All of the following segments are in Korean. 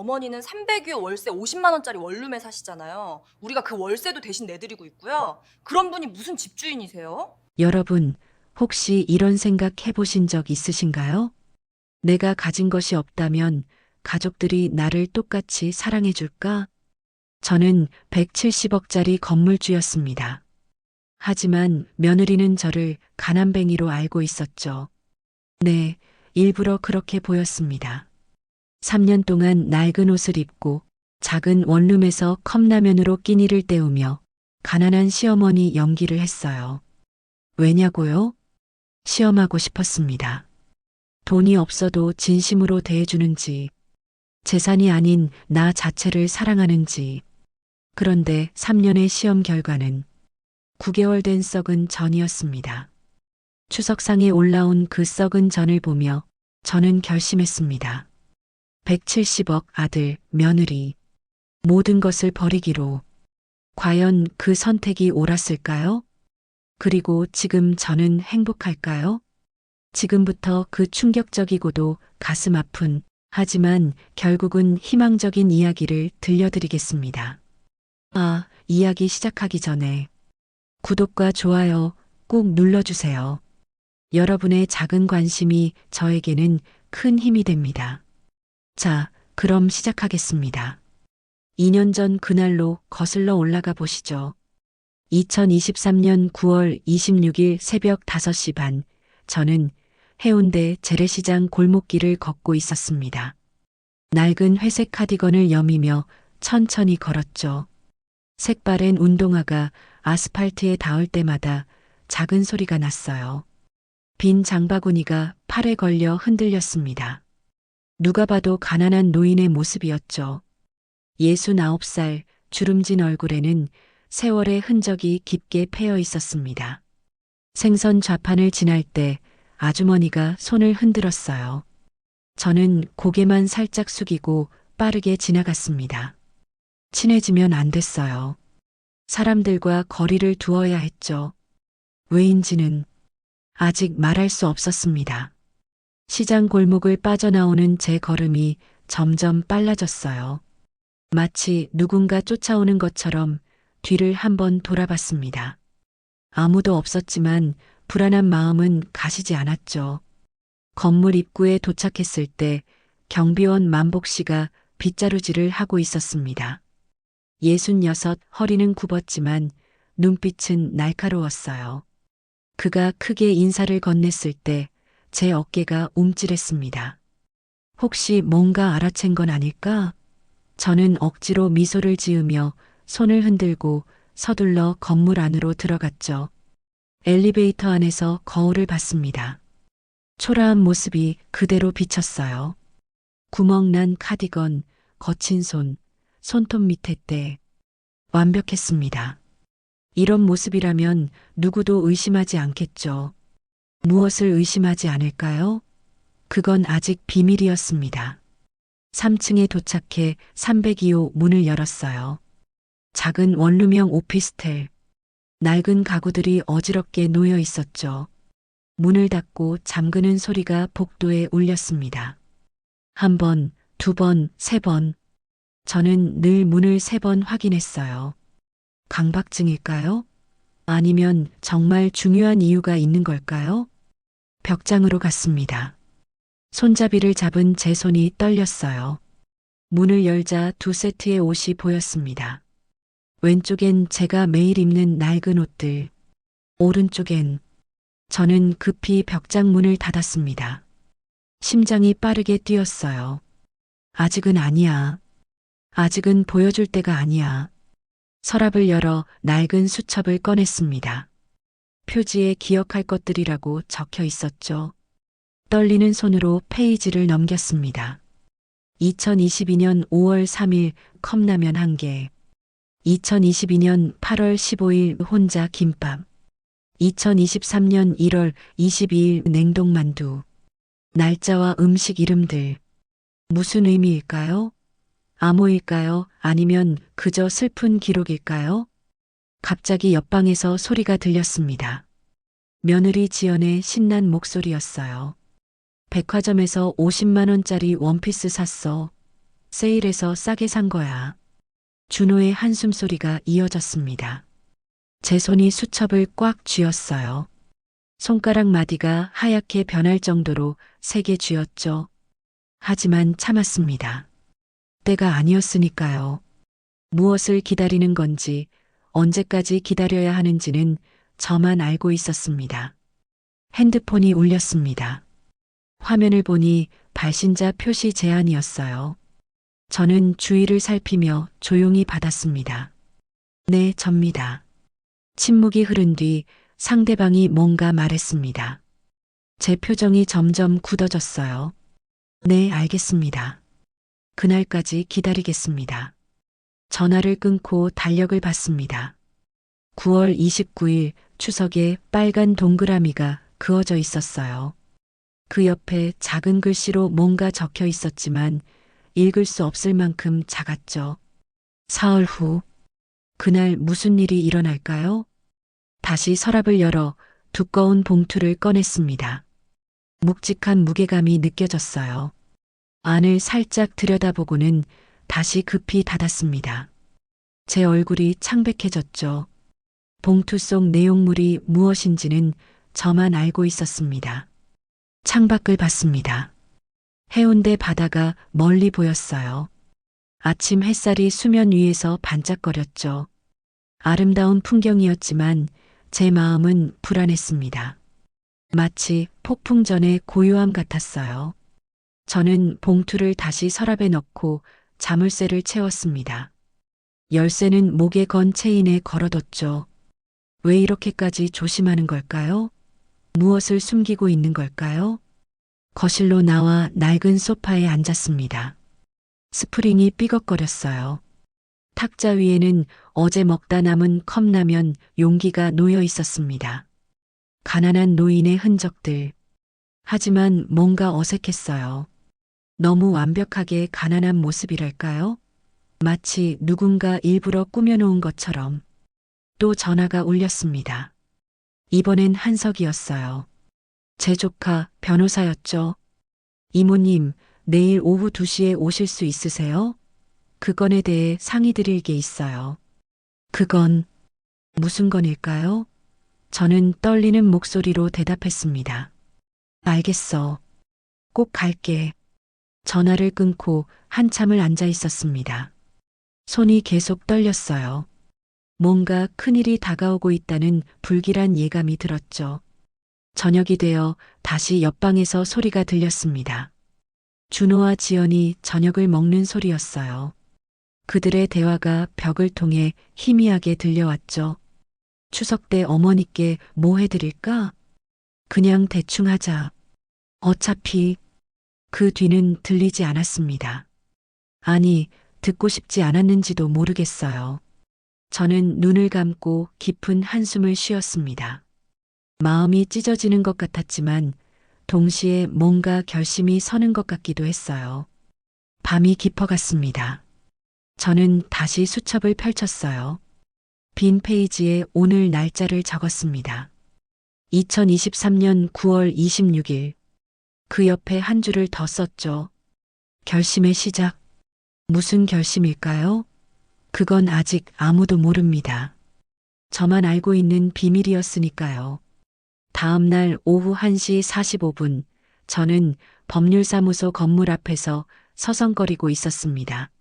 어머니는 300유 월세 50만 원짜리 원룸에 사시잖아요. 우리가 그 월세도 대신 내드리고 있고요. 그런 분이 무슨 집주인이세요? 여러분, 혹시 이런 생각 해보신 적 있으신가요? 내가 가진 것이 없다면 가족들이 나를 똑같이 사랑해줄까? 저는 170억짜리 건물주였습니다. 하지만 며느리는 저를 가난뱅이로 알고 있었죠. 네, 일부러 그렇게 보였습니다. 3년 동안 낡은 옷을 입고 작은 원룸에서 컵라면으로 끼니를 때우며 가난한 시어머니 연기를 했어요. 왜냐고요? 시험하고 싶었습니다. 돈이 없어도 진심으로 대해주는지, 재산이 아닌 나 자체를 사랑하는지. 그런데 3년의 시험 결과는 9개월 된 썩은 전이었습니다. 추석상에 올라온 그 썩은 전을 보며 저는 결심했습니다. 170억 아들, 며느리, 모든 것을 버리기로. 과연 그 선택이 옳았을까요? 그리고 지금 저는 행복할까요? 지금부터 그 충격적이고도 가슴 아픈, 하지만 결국은 희망적인 이야기를 들려드리겠습니다. 아, 이야기 시작하기 전에 구독과 좋아요 꼭 눌러주세요. 여러분의 작은 관심이 저에게는 큰 힘이 됩니다. 자, 그럼 시작하겠습니다. 2년 전 그날로 거슬러 올라가 보시죠. 2023년 9월 26일 새벽 5시 반, 저는 해운대 재래시장 골목길을 걷고 있었습니다. 낡은 회색 카디건을 여미며 천천히 걸었죠. 색바랜 운동화가 아스팔트에 닿을 때마다 작은 소리가 났어요. 빈 장바구니가 팔에 걸려 흔들렸습니다. 누가 봐도 가난한 노인의 모습이었죠. 69살 주름진 얼굴에는 세월의 흔적이 깊게 패여 있었습니다. 생선 좌판을 지날 때 아주머니가 손을 흔들었어요. 저는 고개만 살짝 숙이고 빠르게 지나갔습니다. 친해지면 안 됐어요. 사람들과 거리를 두어야 했죠. 왜인지는 아직 말할 수 없었습니다. 시장 골목을 빠져나오는 제 걸음이 점점 빨라졌어요. 마치 누군가 쫓아오는 것처럼 뒤를 한번 돌아봤습니다. 아무도 없었지만 불안한 마음은 가시지 않았죠. 건물 입구에 도착했을 때 경비원 만복 씨가 빗자루질을 하고 있었습니다. 66, 허리는 굽었지만 눈빛은 날카로웠어요. 그가 크게 인사를 건넸을 때 제 어깨가 움찔했습니다. 혹시 뭔가 알아챈 건 아닐까? 저는 억지로 미소를 지으며 손을 흔들고 서둘러 건물 안으로 들어갔죠. 엘리베이터 안에서 거울을 봤습니다. 초라한 모습이 그대로 비쳤어요. 구멍난 카디건, 거친 손, 손톱 밑에 때 완벽했습니다. 이런 모습이라면 누구도 의심하지 않겠죠. 무엇을 의심하지 않을까요? 그건 아직 비밀이었습니다. 3층에 도착해 302호 문을 열었어요. 작은 원룸형 오피스텔. 낡은 가구들이 어지럽게 놓여 있었죠. 문을 닫고 잠그는 소리가 복도에 울렸습니다. 한 번, 두 번, 세 번. 저는 늘 문을 3번 확인했어요. 강박증일까요? 아니면 정말 중요한 이유가 있는 걸까요? 벽장으로 갔습니다. 손잡이를 잡은 제 손이 떨렸어요. 문을 열자 2세트의 옷이 보였습니다. 왼쪽엔 제가 매일 입는 낡은 옷들, 오른쪽엔 저는 급히 벽장 문을 닫았습니다. 심장이 빠르게 뛰었어요. 아직은 아니야. 아직은 보여줄 때가 아니야. 서랍을 열어 낡은 수첩을 꺼냈습니다. 표지에 기억할 것들이라고 적혀 있었죠. 떨리는 손으로 페이지를 넘겼습니다. 2022년 5월 3일 컵라면 1개. 2022년 8월 15일 혼자 김밥. 2023년 1월 22일 냉동만두. 날짜와 음식 이름들. 무슨 의미일까요? 암호일까요? 아니면 그저 슬픈 기록일까요? 갑자기 옆방에서 소리가 들렸습니다. 며느리 지연의 신난 목소리였어요. 백화점에서 50만 원짜리 원피스 샀어. 세일해서 싸게 산 거야. 준호의 한숨 소리가 이어졌습니다. 제 손이 수첩을 꽉 쥐었어요. 손가락 마디가 하얗게 변할 정도로 세게 쥐었죠. 하지만 참았습니다. 때가 아니었으니까요. 무엇을 기다리는 건지, 언제까지 기다려야 하는지는 저만 알고 있었습니다. 핸드폰이 울렸습니다. 화면을 보니 발신자 표시 제한이었어요. 저는 주위를 살피며 조용히 받았습니다. 네, 접니다. 침묵이 흐른 뒤 상대방이 뭔가 말했습니다. 제 표정이 점점 굳어졌어요. 네, 알겠습니다. 그날까지 기다리겠습니다. 전화를 끊고 달력을 봤습니다. 9월 29일 추석에 빨간 동그라미가 그어져 있었어요. 그 옆에 작은 글씨로 뭔가 적혀 있었지만 읽을 수 없을 만큼 작았죠. 사흘 후, 그날 무슨 일이 일어날까요? 다시 서랍을 열어 두꺼운 봉투를 꺼냈습니다. 묵직한 무게감이 느껴졌어요. 안을 살짝 들여다보고는 다시 급히 닫았습니다. 제 얼굴이 창백해졌죠. 봉투 속 내용물이 무엇인지는 저만 알고 있었습니다. 창밖을 봤습니다. 해운대 바다가 멀리 보였어요. 아침 햇살이 수면 위에서 반짝거렸죠. 아름다운 풍경이었지만 제 마음은 불안했습니다. 마치 폭풍 전의 고요함 같았어요. 저는 봉투를 다시 서랍에 넣고 자물쇠를 채웠습니다. 열쇠는 목에 건 체인에 걸어뒀죠. 왜 이렇게까지 조심하는 걸까요? 무엇을 숨기고 있는 걸까요? 거실로 나와 낡은 소파에 앉았습니다. 스프링이 삐걱거렸어요. 탁자 위에는 어제 먹다 남은 컵라면 용기가 놓여 있었습니다. 가난한 노인의 흔적들. 하지만 뭔가 어색했어요. 너무 완벽하게 가난한 모습이랄까요? 마치 누군가 일부러 꾸며놓은 것처럼. 또 전화가 울렸습니다. 이번엔 한석이었어요. 제 조카 변호사였죠. 이모님, 내일 오후 2시에 오실 수 있으세요? 그 건에 대해 상의드릴 게 있어요. 그건 무슨 건일까요? 저는 떨리는 목소리로 대답했습니다. 알겠어. 꼭 갈게. 전화를 끊고 한참을 앉아 있었습니다. 손이 계속 떨렸어요. 뭔가 큰일이 다가오고 있다는 불길한 예감이 들었죠. 저녁이 되어 다시 옆방에서 소리가 들렸습니다. 준호와 지연이 저녁을 먹는 소리였어요. 그들의 대화가 벽을 통해 희미하게 들려왔죠. 추석 때 어머니께 뭐 해드릴까? 그냥 대충 하자. 어차피 그 뒤는 들리지 않았습니다. 아니, 듣고 싶지 않았는지도 모르겠어요. 저는 눈을 감고 깊은 한숨을 쉬었습니다. 마음이 찢어지는 것 같았지만 동시에 뭔가 결심이 서는 것 같기도 했어요. 밤이 깊어갔습니다. 저는 다시 수첩을 펼쳤어요. 빈 페이지에 오늘 날짜를 적었습니다. 2023년 9월 26일. 그 옆에 한 줄을 더 썼죠. 결심의 시작. 무슨 결심일까요? 그건 아직 아무도 모릅니다. 저만 알고 있는 비밀이었으니까요. 다음 날 오후 1시 45분, 저는 법률사무소 건물 앞에서 서성거리고 있었습니다.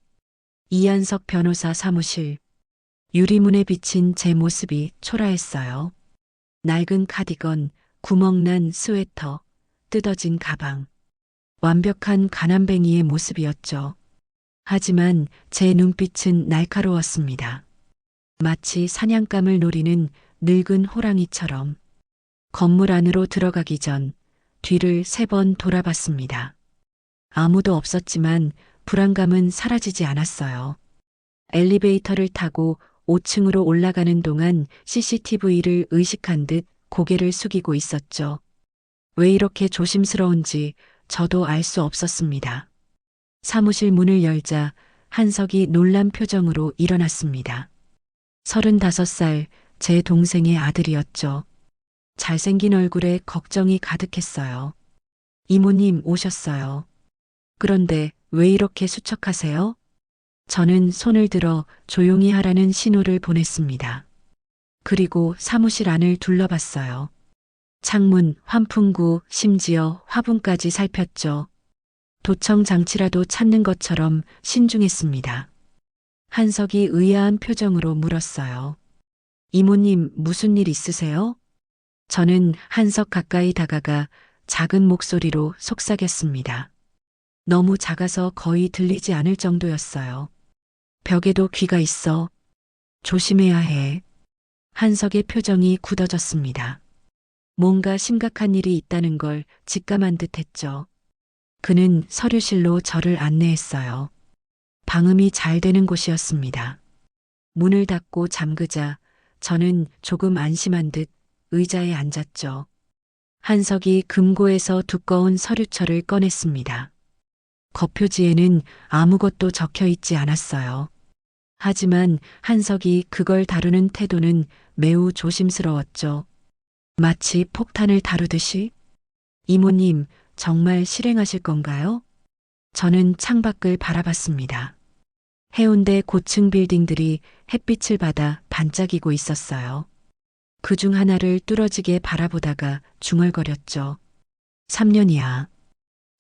이한석 변호사 사무실. 유리문에 비친 제 모습이 초라했어요. 낡은 카디건, 구멍난 스웨터, 뜯어진 가방. 완벽한 가난뱅이의 모습이었죠. 하지만 제 눈빛은 날카로웠습니다. 마치 사냥감을 노리는 늙은 호랑이처럼. 건물 안으로 들어가기 전 뒤를 3번 돌아봤습니다. 아무도 없었지만 불안감은 사라지지 않았어요. 엘리베이터를 타고 5층으로 올라가는 동안 CCTV를 의식한 듯 고개를 숙이고 있었죠. 왜 이렇게 조심스러운지 저도 알 수 없었습니다. 사무실 문을 열자 한석이 놀란 표정으로 일어났습니다. 35살 제 동생의 아들이었죠. 잘생긴 얼굴에 걱정이 가득했어요. 이모님 오셨어요. 그런데 왜 이렇게 수척하세요? 저는 손을 들어 조용히 하라는 신호를 보냈습니다. 그리고 사무실 안을 둘러봤어요. 창문, 환풍구, 심지어 화분까지 살폈죠. 도청 장치라도 찾는 것처럼 신중했습니다. 한석이 의아한 표정으로 물었어요. 이모님, 무슨 일 있으세요? 저는 한석 가까이 다가가 작은 목소리로 속삭였습니다. 너무 작아서 거의 들리지 않을 정도였어요. 벽에도 귀가 있어. 조심해야 해. 한석의 표정이 굳어졌습니다. 뭔가 심각한 일이 있다는 걸 직감한 듯 했죠. 그는 서류실로 저를 안내했어요. 방음이 잘 되는 곳이었습니다. 문을 닫고 잠그자 저는 조금 안심한 듯 의자에 앉았죠. 한석이 금고에서 두꺼운 서류철을 꺼냈습니다. 겉표지에는 아무것도 적혀 있지 않았어요. 하지만 한석이 그걸 다루는 태도는 매우 조심스러웠죠. 마치 폭탄을 다루듯이. 이모님, 정말 실행하실 건가요? 저는 창밖을 바라봤습니다. 해운대 고층 빌딩들이 햇빛을 받아 반짝이고 있었어요. 그중 하나를 뚫어지게 바라보다가 중얼거렸죠. 3년이야.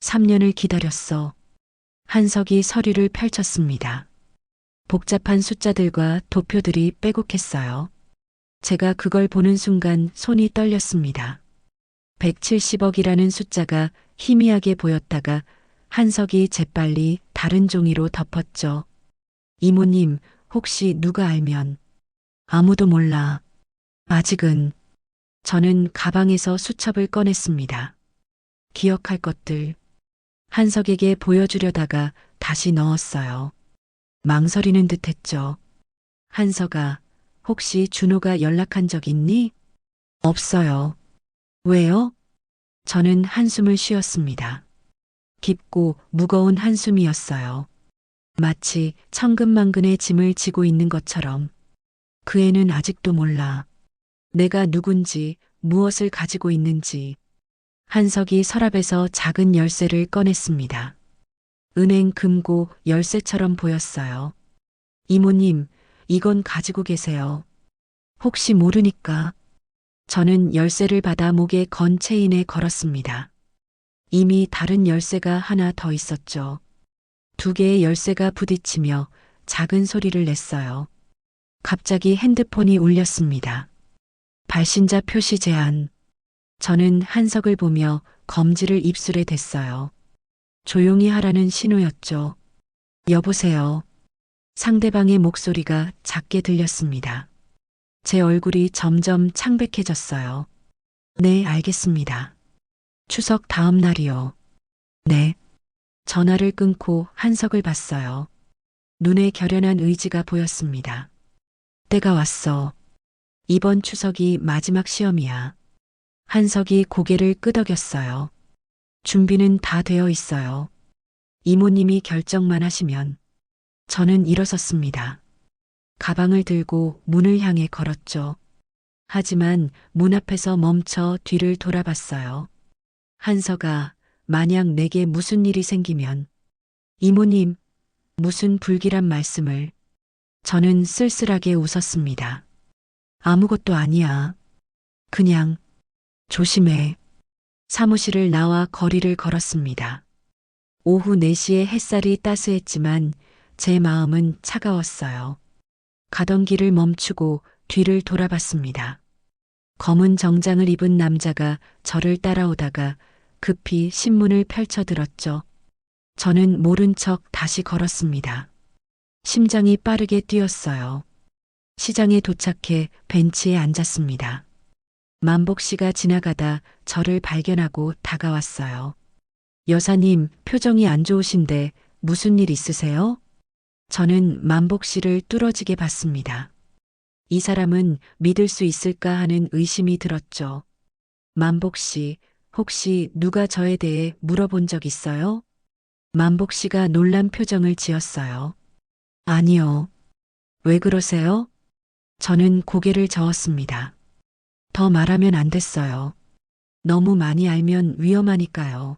3년을 기다렸어. 한석이 서류를 펼쳤습니다. 복잡한 숫자들과 도표들이 빼곡했어요. 제가 그걸 보는 순간 손이 떨렸습니다. 170억이라는 숫자가 희미하게 보였다가 한석이 재빨리 다른 종이로 덮었죠. 이모님, 혹시 누가 알면. 아무도 몰라. 아직은. 저는 가방에서 수첩을 꺼냈습니다. 기억할 것들. 한석에게 보여주려다가 다시 넣었어요. 망설이는 듯 했죠. 한석아, 혹시 준호가 연락한 적 있니? 없어요. 왜요? 저는 한숨을 쉬었습니다. 깊고 무거운 한숨이었어요. 마치 천근만근의 짐을 지고 있는 것처럼. 그 애는 아직도 몰라. 내가 누군지, 무엇을 가지고 있는지. 한석이 서랍에서 작은 열쇠를 꺼냈습니다. 은행 금고 열쇠처럼 보였어요. 이모님, 이건 가지고 계세요. 혹시 모르니까. 저는 열쇠를 받아 목에 건 체인에 걸었습니다. 이미 다른 열쇠가 하나 더 있었죠. 두 개의 열쇠가 부딪히며 작은 소리를 냈어요. 갑자기 핸드폰이 울렸습니다. 발신자 표시 제한. 저는 한석을 보며 검지를 입술에 댔어요. 조용히 하라는 신호였죠. 여보세요. 상대방의 목소리가 작게 들렸습니다. 제 얼굴이 점점 창백해졌어요. 네, 알겠습니다. 추석 다음 날이요. 네. 전화를 끊고 한석을 봤어요. 눈에 결연한 의지가 보였습니다. 때가 왔어. 이번 추석이 마지막 시험이야. 한석이 고개를 끄덕였어요. 준비는 다 되어 있어요. 이모님이 결정만 하시면. 저는 일어섰습니다. 가방을 들고 문을 향해 걸었죠. 하지만 문 앞에서 멈춰 뒤를 돌아봤어요. 한석아, 만약 내게 무슨 일이 생기면. 이모님, 무슨 불길한 말씀을. 저는 쓸쓸하게 웃었습니다. 아무것도 아니야. 그냥 조심해. 사무실을 나와 거리를 걸었습니다. 오후 4시에 햇살이 따스했지만 제 마음은 차가웠어요. 가던 길을 멈추고 뒤를 돌아봤습니다. 검은 정장을 입은 남자가 저를 따라오다가 급히 신문을 펼쳐들었죠. 저는 모른 척 다시 걸었습니다. 심장이 빠르게 뛰었어요. 시장에 도착해 벤치에 앉았습니다. 만복 씨가 지나가다 저를 발견하고 다가왔어요. 여사님, 표정이 안 좋으신데 무슨 일 있으세요? 저는 만복 씨를 뚫어지게 봤습니다. 이 사람은 믿을 수 있을까 하는 의심이 들었죠. 만복 씨, 혹시 누가 저에 대해 물어본 적 있어요? 만복 씨가 놀란 표정을 지었어요. 아니요. 왜 그러세요? 저는 고개를 저었습니다. 더 말하면 안 됐어요. 너무 많이 알면 위험하니까요.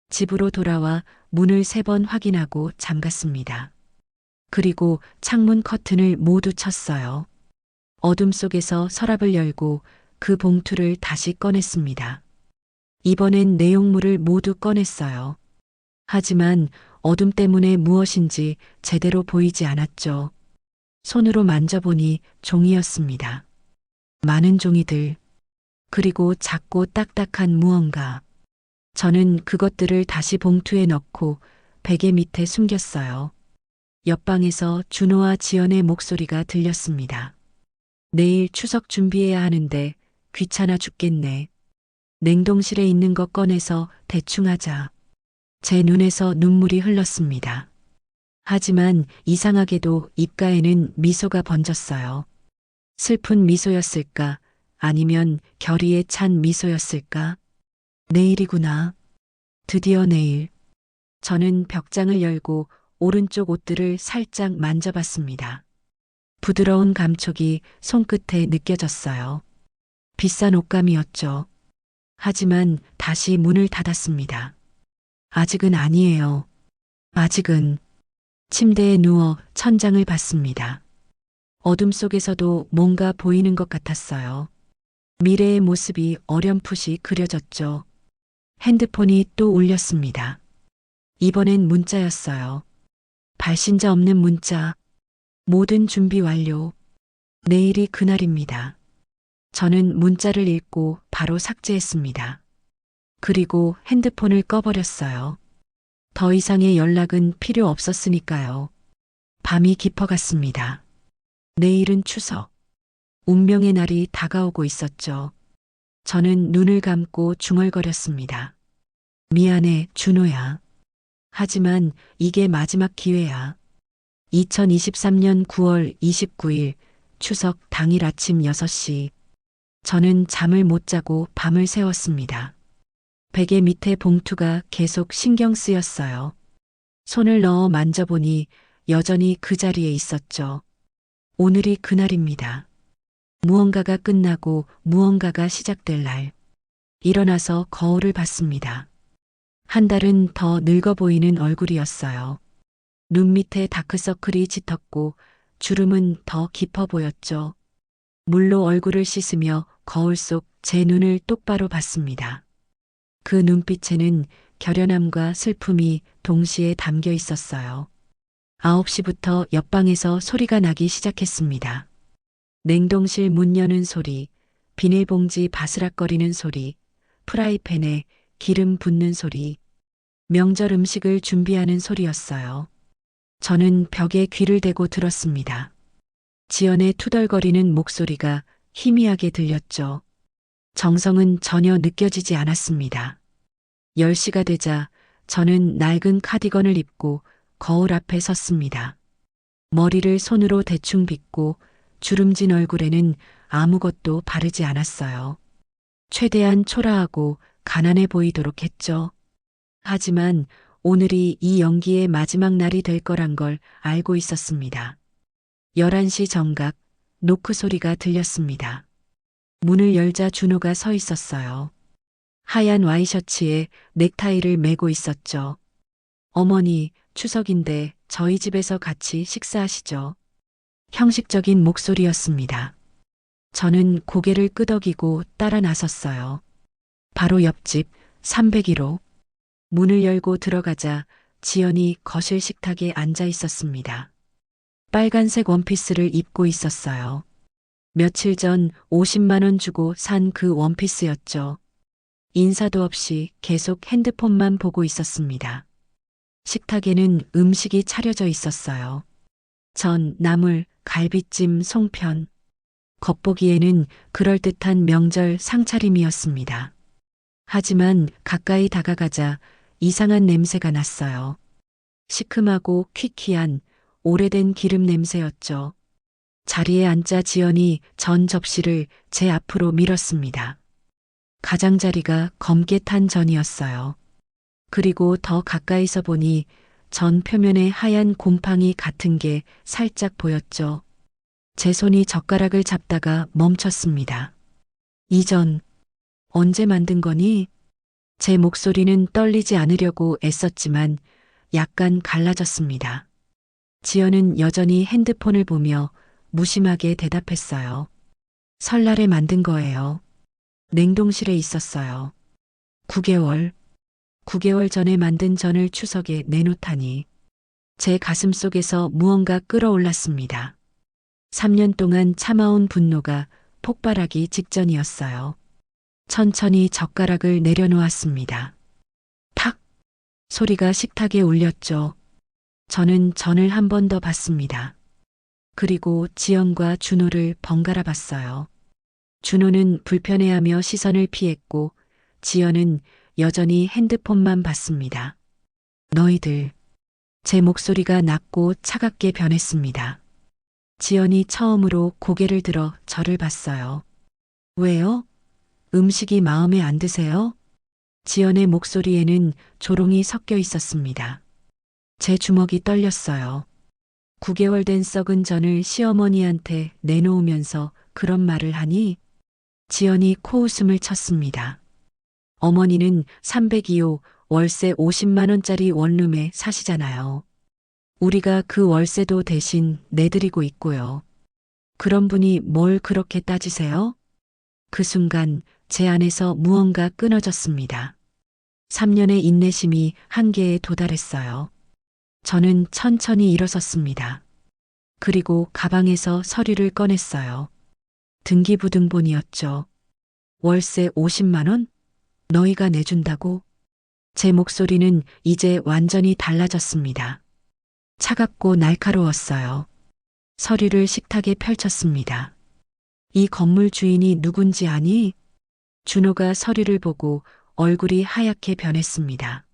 집으로 돌아와 문을 3번 확인하고 잠갔습니다. 그리고 창문 커튼을 모두 쳤어요. 어둠 속에서 서랍을 열고 그 봉투를 다시 꺼냈습니다. 이번엔 내용물을 모두 꺼냈어요. 하지만 어둠 때문에 무엇인지 제대로 보이지 않았죠. 손으로 만져보니 종이였습니다. 많은 종이들, 그리고 작고 딱딱한 무언가. 저는 그것들을 다시 봉투에 넣고 베개 밑에 숨겼어요. 옆방에서 준호와 지연의 목소리가 들렸습니다. 내일 추석 준비해야 하는데 귀찮아 죽겠네. 냉동실에 있는 거 꺼내서 대충 하자. 제 눈에서 눈물이 흘렀습니다. 하지만 이상하게도 입가에는 미소가 번졌어요. 슬픈 미소였을까? 아니면 결의에 찬 미소였을까? 내일이구나. 드디어 내일. 저는 벽장을 열고 오른쪽 옷들을 살짝 만져봤습니다. 부드러운 감촉이 손끝에 느껴졌어요. 비싼 옷감이었죠. 하지만 다시 문을 닫았습니다. 아직은 아니에요. 아직은. 침대에 누워 천장을 봤습니다. 어둠 속에서도 뭔가 보이는 것 같았어요. 미래의 모습이 어렴풋이 그려졌죠. 핸드폰이 또 울렸습니다. 이번엔 문자였어요. 발신자 없는 문자. 모든 준비 완료. 내일이 그날입니다. 저는 문자를 읽고 바로 삭제했습니다. 그리고 핸드폰을 꺼버렸어요. 더 이상의 연락은 필요 없었으니까요. 밤이 깊어갔습니다. 내일은 추석. 운명의 날이 다가오고 있었죠. 저는 눈을 감고 중얼거렸습니다. 미안해, 준호야. 하지만 이게 마지막 기회야. 2023년 9월 29일 추석 당일 아침 6시. 저는 잠을 못 자고 밤을 새웠습니다. 베개 밑에 봉투가 계속 신경 쓰였어요. 손을 넣어 만져보니 여전히 그 자리에 있었죠. 오늘이 그날입니다. 무언가가 끝나고 무언가가 시작될 날. 일어나서 거울을 봤습니다. 한 달은 더 늙어 보이는 얼굴이었어요. 눈 밑에 다크서클이 짙었고 주름은 더 깊어 보였죠. 물로 얼굴을 씻으며 거울 속 제 눈을 똑바로 봤습니다. 그 눈빛에는 결연함과 슬픔이 동시에 담겨 있었어요. 9시부터 옆방에서 소리가 나기 시작했습니다. 냉동실 문 여는 소리, 비닐봉지 바스락거리는 소리, 프라이팬에 기름 붓는 소리, 명절 음식을 준비하는 소리였어요. 저는 벽에 귀를 대고 들었습니다. 지연의 투덜거리는 목소리가 희미하게 들렸죠. 정성은 전혀 느껴지지 않았습니다. 10시가 되자 저는 낡은 카디건을 입고 거울 앞에 섰습니다. 머리를 손으로 대충 빗고 주름진 얼굴에는 아무것도 바르지 않았어요. 최대한 초라하고 가난해 보이도록 했죠. 하지만 오늘이 이 연기의 마지막 날이 될 거란 걸 알고 있었습니다. 11시 정각 노크 소리가 들렸습니다. 문을 열자 준호가 서 있었어요. 하얀 와이셔츠에 넥타이를 메고 있었죠. 어머니, 추석인데 저희 집에서 같이 식사하시죠. 형식적인 목소리였습니다. 저는 고개를 끄덕이고 따라 나섰어요. 바로 옆집 301호. 문을 열고 들어가자 지연이 거실 식탁에 앉아 있었습니다. 빨간색 원피스를 입고 있었어요. 며칠 전 50만 원 주고 산 그 원피스였죠. 인사도 없이 계속 핸드폰만 보고 있었습니다. 식탁에는 음식이 차려져 있었어요. 전, 나물, 갈비찜, 송편. 겉보기에는 그럴듯한 명절 상차림이었습니다. 하지만 가까이 다가가자 이상한 냄새가 났어요. 시큼하고 퀴퀴한 오래된 기름 냄새였죠. 자리에 앉자 지연이 전 접시를 제 앞으로 밀었습니다. 가장자리가 검게 탄 전이었어요. 그리고 더 가까이서 보니 전 표면에 하얀 곰팡이 같은 게 살짝 보였죠. 제 손이 젓가락을 잡다가 멈췄습니다. 이전, 언제 만든 거니? 제 목소리는 떨리지 않으려고 애썼지만 약간 갈라졌습니다. 지연은 여전히 핸드폰을 보며 무심하게 대답했어요. 설날에 만든 거예요. 냉동실에 있었어요. 9개월. 9개월 전에 만든 전을 추석에 내놓다니. 제 가슴 속에서 무언가 끌어올랐습니다. 3년 동안 참아온 분노가 폭발하기 직전이었어요. 천천히 젓가락을 내려놓았습니다. 탁! 소리가 식탁에 울렸죠. 저는 전을 한 번 더 봤습니다. 그리고 지연과 준호를 번갈아 봤어요. 준호는 불편해하며 시선을 피했고 지연은 여전히 핸드폰만 봤습니다. 너희들. 제 목소리가 낮고 차갑게 변했습니다. 지연이 처음으로 고개를 들어 저를 봤어요. 왜요? 음식이 마음에 안 드세요? 지연의 목소리에는 조롱이 섞여 있었습니다. 제 주먹이 떨렸어요. 9개월 된 썩은 전을 시어머니한테 내놓으면서 그런 말을 하니? 지연이 코웃음을 쳤습니다. 어머니는 302호 월세 50만 원짜리 원룸에 사시잖아요. 우리가 그 월세도 대신 내드리고 있고요. 그런 분이 뭘 그렇게 따지세요? 그 순간 제 안에서 무언가 끊어졌습니다. 3년의 인내심이 한계에 도달했어요. 저는 천천히 일어섰습니다. 그리고 가방에서 서류를 꺼냈어요. 등기부등본이었죠. 월세 50만 원? 너희가 내준다고? 제 목소리는 이제 완전히 달라졌습니다. 차갑고 날카로웠어요. 서류를 식탁에 펼쳤습니다. 이 건물 주인이 누군지 아니? 준호가 서류를 보고 얼굴이 하얗게 변했습니다.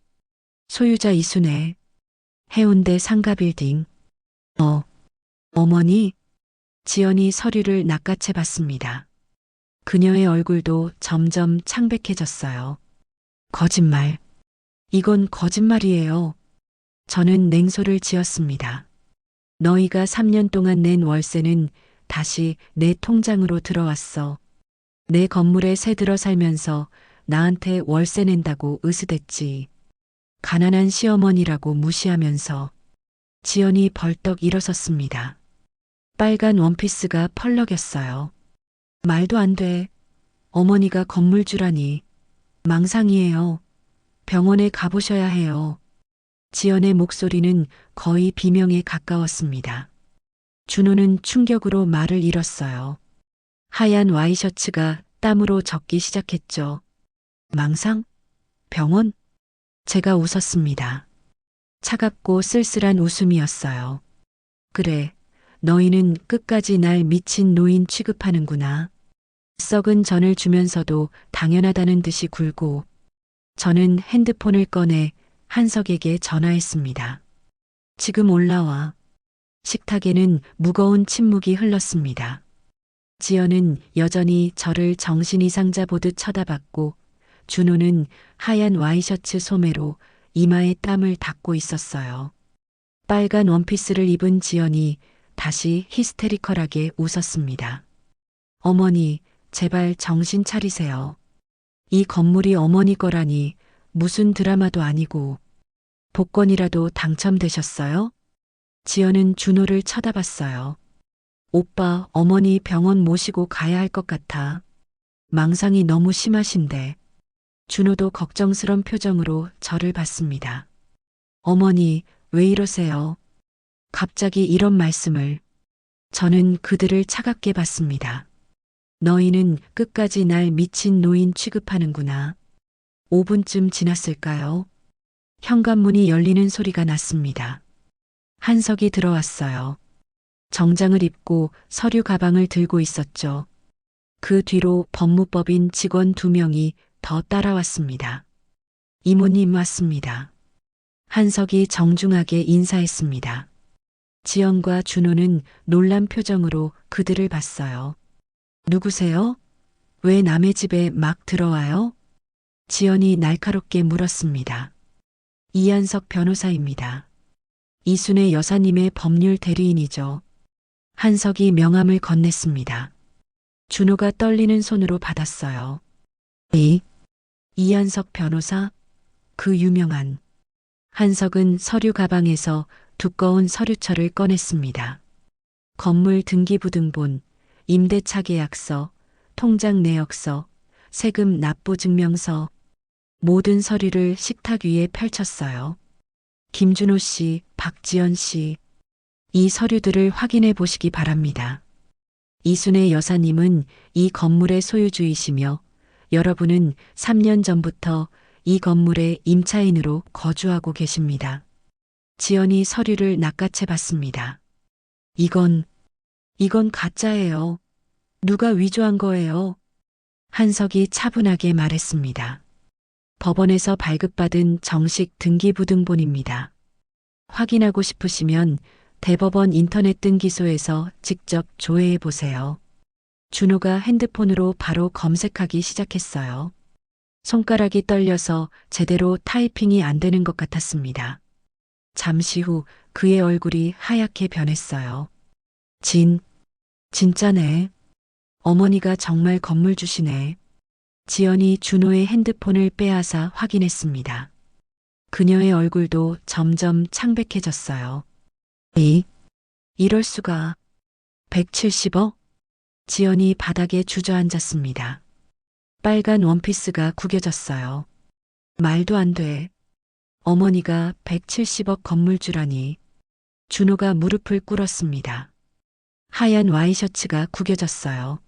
소유자 이순애. 해운대 상가빌딩. 어머니? 지연이 서류를 낚아채 봤습니다. 그녀의 얼굴도 점점 창백해졌어요. 거짓말. 이건 거짓말이에요. 저는 냉소를 지었습니다. 너희가 3년 동안 낸 월세는 다시 내 통장으로 들어왔어. 내 건물에 새 들어 살면서 나한테 월세 낸다고 으스댔지. 가난한 시어머니라고 무시하면서. 지연이 벌떡 일어섰습니다. 빨간 원피스가 펄럭였어요. 말도 안 돼. 어머니가 건물주라니. 망상이에요. 병원에 가보셔야 해요. 지연의 목소리는 거의 비명에 가까웠습니다. 준호는 충격으로 말을 잃었어요. 하얀 와이셔츠가 땀으로 젖기 시작했죠. 망상? 병원? 제가 웃었습니다. 차갑고 쓸쓸한 웃음이었어요. 그래, 너희는 끝까지 날 미친 노인 취급하는구나. 썩은 전을 주면서도 당연하다는 듯이 굴고 저는 핸드폰을 꺼내 한석에게 전화했습니다. 지금 올라와. 식탁에는 무거운 침묵이 흘렀습니다. 지연은 여전히 저를 정신이상자 보듯 쳐다봤고 준호는 하얀 와이셔츠 소매로 이마에 땀을 닦고 있었어요. 빨간 원피스를 입은 지연이 다시 히스테리컬하게 웃었습니다. 어머니, 제발 정신 차리세요. 이 건물이 어머니 거라니 무슨 드라마도 아니고. 복권이라도 당첨되셨어요? 지연은 준호를 쳐다봤어요. 오빠, 어머니 병원 모시고 가야 할 것 같아. 망상이 너무 심하신데. 준호도 걱정스런 표정으로 저를 봤습니다. 어머니, 왜 이러세요? 갑자기 이런 말씀을. 저는 그들을 차갑게 봤습니다. 너희는 끝까지 날 미친 노인 취급하는구나. 5분쯤 지났을까요? 현관문이 열리는 소리가 났습니다. 한석이 들어왔어요. 정장을 입고 서류 가방을 들고 있었죠. 그 뒤로 법무법인 직원 2명이 더 따라왔습니다. 이모님 왔습니다. 한석이 정중하게 인사했습니다. 지연과 준호는 놀란 표정으로 그들을 봤어요. 누구세요? 왜 남의 집에 막 들어와요? 지연이 날카롭게 물었습니다. 이한석 변호사입니다. 이순애 여사님의 법률 대리인이죠. 한석이 명함을 건넸습니다. 준호가 떨리는 손으로 받았어요. 이한석 변호사? 그 유명한. 한석은 서류 가방에서 두꺼운 서류철을 꺼냈습니다. 건물 등기부등본, 임대차 계약서, 통장 내역서, 세금 납부 증명서, 모든 서류를 식탁 위에 펼쳤어요. 김준호 씨, 박지연 씨, 이 서류들을 확인해 보시기 바랍니다. 이순애 여사님은 이 건물의 소유주이시며 여러분은 3년 전부터 이 건물의 임차인으로 거주하고 계십니다. 지연이 서류를 낚아채 봤습니다. 이건 가짜예요. 누가 위조한 거예요? 한석이 차분하게 말했습니다. 법원에서 발급받은 정식 등기부등본입니다. 확인하고 싶으시면 대법원 인터넷 등기소에서 직접 조회해 보세요. 준호가 핸드폰으로 바로 검색하기 시작했어요. 손가락이 떨려서 제대로 타이핑이 안 되는 것 같았습니다. 잠시 후 그의 얼굴이 하얗게 변했어요. 진짜네. 어머니가 정말 건물 주시네. 지연이 준호의 핸드폰을 빼앗아 확인했습니다. 그녀의 얼굴도 점점 창백해졌어요. 이럴 수가. 170억? 지연이 바닥에 주저앉았습니다. 빨간 원피스가 구겨졌어요. 말도 안 돼. 어머니가 170억 건물주라니. 준호가 무릎을 꿇었습니다. 하얀 와이셔츠가 구겨졌어요.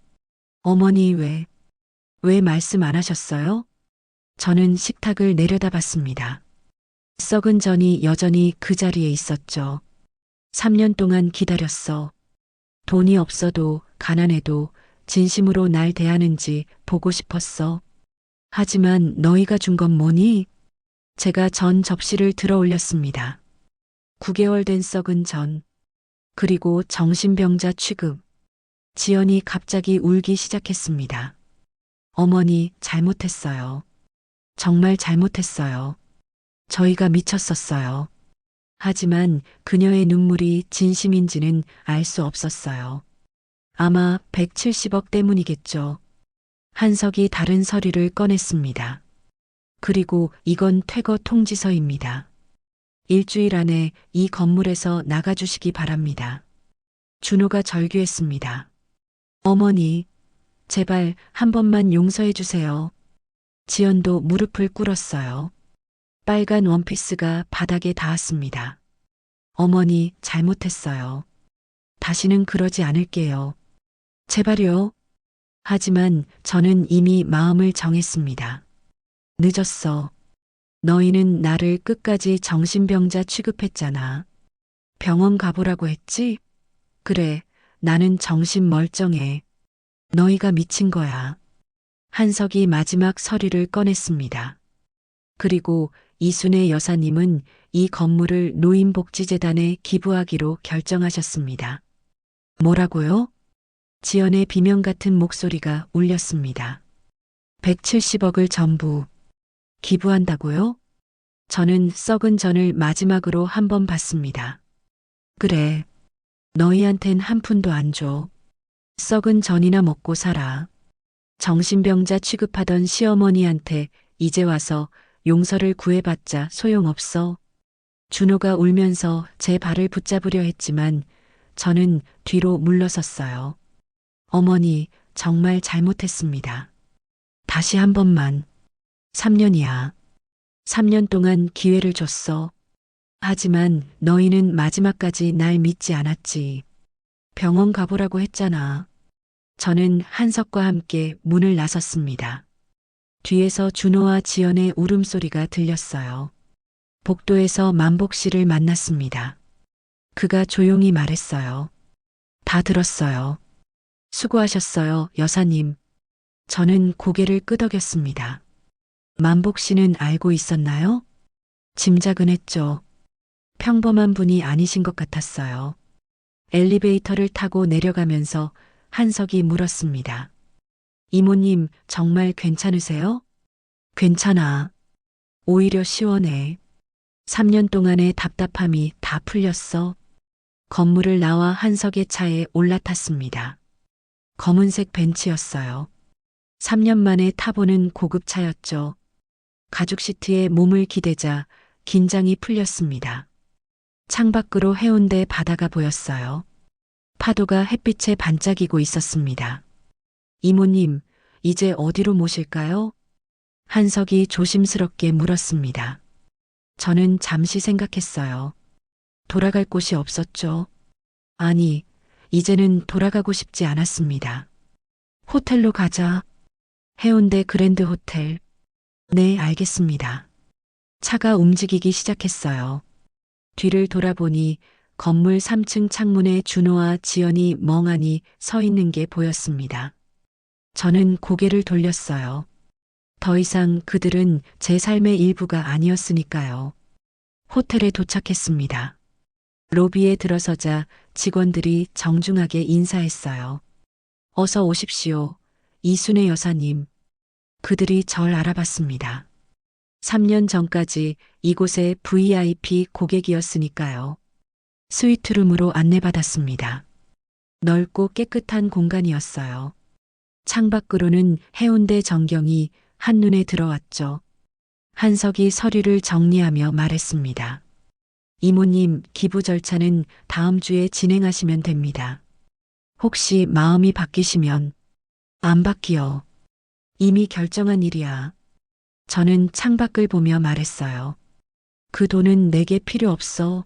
어머니 왜 말씀 안 하셨어요? 저는 식탁을 내려다봤습니다. 썩은 전이 여전히 그 자리에 있었죠. 3년 동안 기다렸어. 돈이 없어도 가난해도 진심으로 날 대하는지 보고 싶었어. 하지만 너희가 준 건 뭐니? 제가 전 접시를 들어 올렸습니다. 9개월 된 썩은 전. 그리고 정신병자 취급. 지연이 갑자기 울기 시작했습니다. 어머니, 잘못했어요. 정말 잘못했어요. 저희가 미쳤었어요. 하지만 그녀의 눈물이 진심인지는 알 수 없었어요. 아마 170억 때문이겠죠. 한석이 다른 서류를 꺼냈습니다. 그리고 이건 퇴거 통지서입니다. 일주일 안에 이 건물에서 나가주시기 바랍니다. 준호가 절규했습니다. 어머니, 제발 한 번만 용서해 주세요. 지연도 무릎을 꿇었어요. 빨간 원피스가 바닥에 닿았습니다. 어머니, 잘못했어요. 다시는 그러지 않을게요. 제발요. 하지만 저는 이미 마음을 정했습니다. 늦었어. 너희는 나를 끝까지 정신병자 취급했잖아. 병원 가보라고 했지? 그래, 나는 정신 멀쩡해. 너희가 미친 거야. 한석이 마지막 서류를 꺼냈습니다. 그리고 이순애 여사님은 이 건물을 노인복지재단에 기부하기로 결정하셨습니다. 뭐라고요? 지연의 비명 같은 목소리가 울렸습니다. 170억을 전부 기부한다고요? 저는 썩은 전을 마지막으로 한 번 봤습니다. 그래, 너희한텐 한 푼도 안 줘. 썩은 전이나 먹고 살아. 정신병자 취급하던 시어머니한테 이제 와서 용서를 구해봤자 소용없어. 준호가 울면서 제 발을 붙잡으려 했지만 저는 뒤로 물러섰어요. 어머니, 정말 잘못했습니다. 다시 한 번만. 3년이야. 3년 동안 기회를 줬어. 하지만 너희는 마지막까지 날 믿지 않았지. 병원 가보라고 했잖아. 저는 한석과 함께 문을 나섰습니다. 뒤에서 준호와 지연의 울음소리가 들렸어요. 복도에서 만복 씨를 만났습니다. 그가 조용히 말했어요. 다 들었어요. 수고하셨어요, 여사님. 저는 고개를 끄덕였습니다. 만복 씨는 알고 있었나요? 짐작은 했죠. 평범한 분이 아니신 것 같았어요. 엘리베이터를 타고 내려가면서 한석이 물었습니다. 이모님, 정말 괜찮으세요? 괜찮아. 오히려 시원해. 3년 동안의 답답함이 다 풀렸어. 건물을 나와 한석의 차에 올라탔습니다. 검은색 벤츠였어요. 3년 만에 타보는 고급차였죠. 가죽 시트에 몸을 기대자 긴장이 풀렸습니다. 창밖으로 해운대 바다가 보였어요. 파도가 햇빛에 반짝이고 있었습니다. 이모님, 이제 어디로 모실까요? 한석이 조심스럽게 물었습니다. 저는 잠시 생각했어요. 돌아갈 곳이 없었죠. 아니, 이제는 돌아가고 싶지 않았습니다. 호텔로 가자. 해운대 그랜드 호텔. 네, 알겠습니다. 차가 움직이기 시작했어요. 뒤를 돌아보니 건물 3층 창문에 준호와 지연이 멍하니 서 있는 게 보였습니다. 저는 고개를 돌렸어요. 더 이상 그들은 제 삶의 일부가 아니었으니까요. 호텔에 도착했습니다. 로비에 들어서자 직원들이 정중하게 인사했어요. 어서 오십시오. 이순애 여사님. 그들이 절 알아봤습니다. 3년 전까지 이곳의 VIP 고객이었으니까요. 스위트룸으로 안내받았습니다. 넓고 깨끗한 공간이었어요. 창밖으로는 해운대 전경이 한눈에 들어왔죠. 한석이 서류를 정리하며 말했습니다. 이모님, 기부 절차는 다음 주에 진행하시면 됩니다. 혹시 마음이 바뀌시면 안 바뀌어. 이미 결정한 일이야. 저는 창밖을 보며 말했어요. 그 돈은 내게 필요 없어.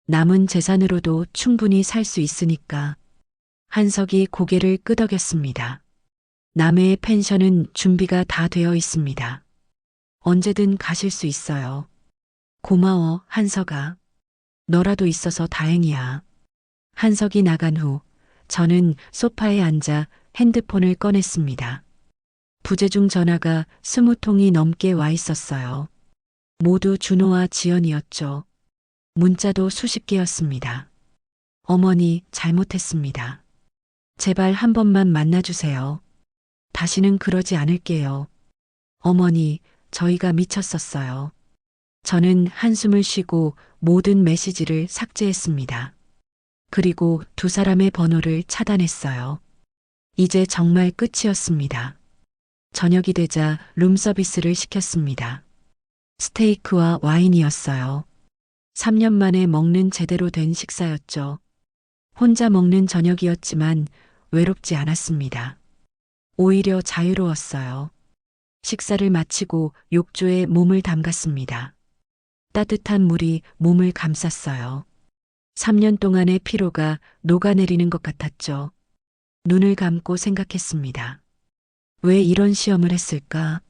남은 재산으로도 충분히 살 수 있으니까. 한석이 고개를 끄덕였습니다. 남해의 펜션은 준비가 다 되어 있습니다. 언제든 가실 수 있어요. 고마워, 한석아. 너라도 있어서 다행이야. 한석이 나간 후 저는 소파에 앉아 핸드폰을 꺼냈습니다. 부재중 전화가 20통이 넘게 와 있었어요. 모두 준호와 지연이었죠. 문자도 수십 개였습니다. 어머니, 잘못했습니다. 제발 한 번만 만나주세요. 다시는 그러지 않을게요. 어머니, 저희가 미쳤었어요. 저는 한숨을 쉬고 모든 메시지를 삭제했습니다. 그리고 두 사람의 번호를 차단했어요. 이제 정말 끝이었습니다. 저녁이 되자 룸서비스를 시켰습니다. 스테이크와 와인이었어요. 3년 만에 먹는 제대로 된 식사였죠. 혼자 먹는 저녁이었지만 외롭지 않았습니다. 오히려 자유로웠어요. 식사를 마치고 욕조에 몸을 담갔습니다. 따뜻한 물이 몸을 감쌌어요. 3년 동안의 피로가 녹아내리는 것 같았죠. 눈을 감고 생각했습니다. 왜 이런 시험을 했을까?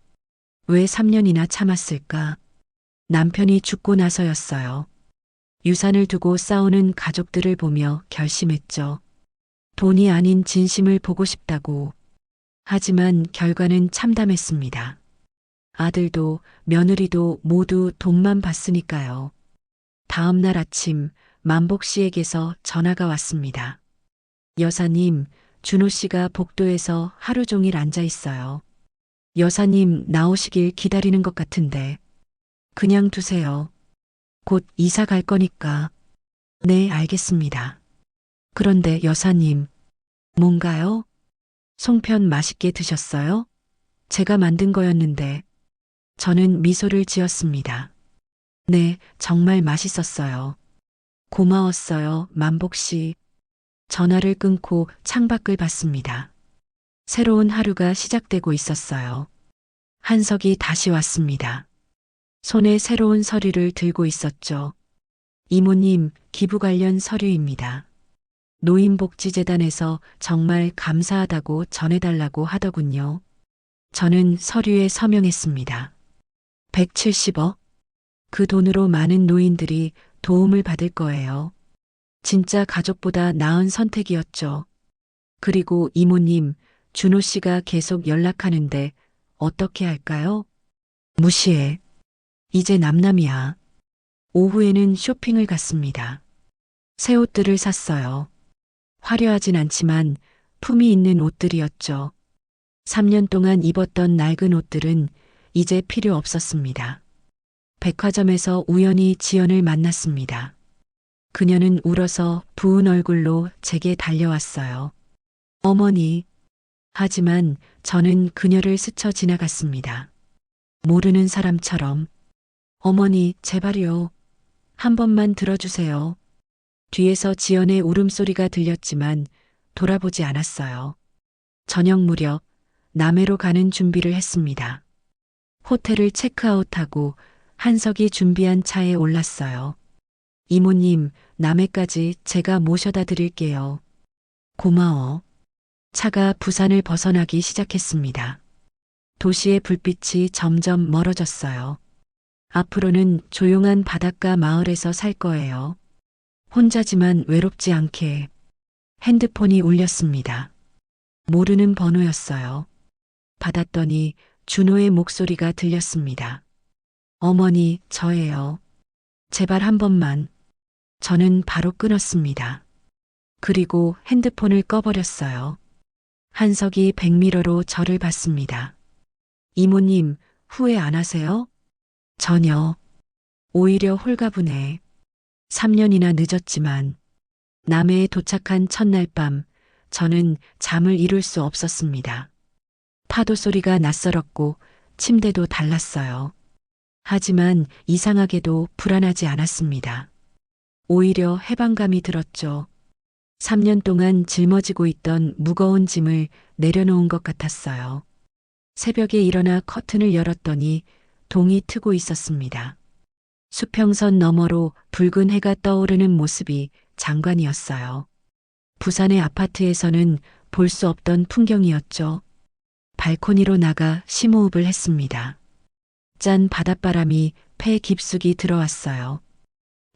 왜 3년이나 참았을까? 남편이 죽고 나서였어요. 유산을 두고 싸우는 가족들을 보며 결심했죠. 돈이 아닌 진심을 보고 싶다고. 하지만 결과는 참담했습니다. 아들도 며느리도 모두 돈만 봤으니까요. 다음 날 아침 만복 씨에게서 전화가 왔습니다. 여사님, 준호 씨가 복도에서 하루 종일 앉아 있어요. 여사님 나오시길 기다리는 것 같은데. 그냥 두세요. 곧 이사 갈 거니까. 네, 알겠습니다. 그런데 여사님, 뭔가요? 송편 맛있게 드셨어요? 제가 만든 거였는데. 저는 미소를 지었습니다. 네, 정말 맛있었어요. 고마웠어요, 만복 씨. 전화를 끊고 창밖을 봤습니다. 새로운 하루가 시작되고 있었어요. 한석이 다시 왔습니다. 손에 새로운 서류를 들고 있었죠. 이모님, 기부 관련 서류입니다. 노인복지재단에서 정말 감사하다고 전해달라고 하더군요. 저는 서류에 서명했습니다. 170억? 그 돈으로 많은 노인들이 도움을 받을 거예요. 진짜 가족보다 나은 선택이었죠. 그리고 이모님, 준호 씨가 계속 연락하는데 어떻게 할까요? 무시해. 이제 남남이야. 오후에는 쇼핑을 갔습니다. 새 옷들을 샀어요. 화려하진 않지만 품이 있는 옷들이었죠. 3년 동안 입었던 낡은 옷들은 이제 필요 없었습니다. 백화점에서 우연히 지연을 만났습니다. 그녀는 울어서 부은 얼굴로 제게 달려왔어요. 어머니. 하지만 저는 그녀를 스쳐 지나갔습니다. 모르는 사람처럼. 어머니, 제발요. 한 번만 들어주세요. 뒤에서 지연의 울음소리가 들렸지만 돌아보지 않았어요. 저녁 무렵 남해로 가는 준비를 했습니다. 호텔을 체크아웃하고 한석이 준비한 차에 올랐어요. 이모님, 남해까지 제가 모셔다 드릴게요. 고마워. 차가 부산을 벗어나기 시작했습니다. 도시의 불빛이 점점 멀어졌어요. 앞으로는 조용한 바닷가 마을에서 살 거예요. 혼자지만 외롭지 않게. 핸드폰이 울렸습니다. 모르는 번호였어요. 받았더니 준호의 목소리가 들렸습니다. 어머니, 저예요. 제발 한 번만. 저는 바로 끊었습니다. 그리고 핸드폰을 꺼버렸어요. 한석이 백미러로 저를 봤습니다. 이모님, 후회 안 하세요? 전혀. 오히려 홀가분해. 3년이나 늦었지만 남해에 도착한 첫날 밤 저는 잠을 이룰 수 없었습니다. 파도 소리가 낯설었고 침대도 달랐어요. 하지만 이상하게도 불안하지 않았습니다. 오히려 해방감이 들었죠. 3년 동안 짊어지고 있던 무거운 짐을 내려놓은 것 같았어요. 새벽에 일어나 커튼을 열었더니 동이 트고 있었습니다. 수평선 너머로 붉은 해가 떠오르는 모습이 장관이었어요. 부산의 아파트에서는 볼 수 없던 풍경이었죠. 발코니로 나가 심호흡을 했습니다. 짠 바닷바람이 폐 깊숙이 들어왔어요.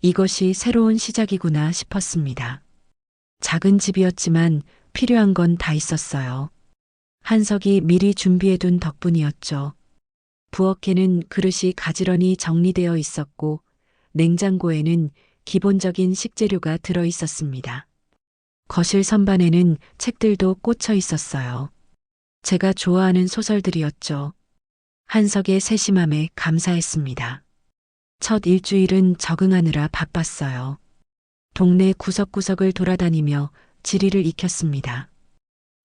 이것이 새로운 시작이구나 싶었습니다. 작은 집이었지만 필요한 건 다 있었어요. 한석이 미리 준비해둔 덕분이었죠. 부엌에는 그릇이 가지런히 정리되어 있었고 냉장고에는 기본적인 식재료가 들어 있었습니다. 거실 선반에는 책들도 꽂혀 있었어요. 제가 좋아하는 소설들이었죠. 한석의 세심함에 감사했습니다. 첫 일주일은 적응하느라 바빴어요. 동네 구석구석을 돌아다니며 지리를 익혔습니다.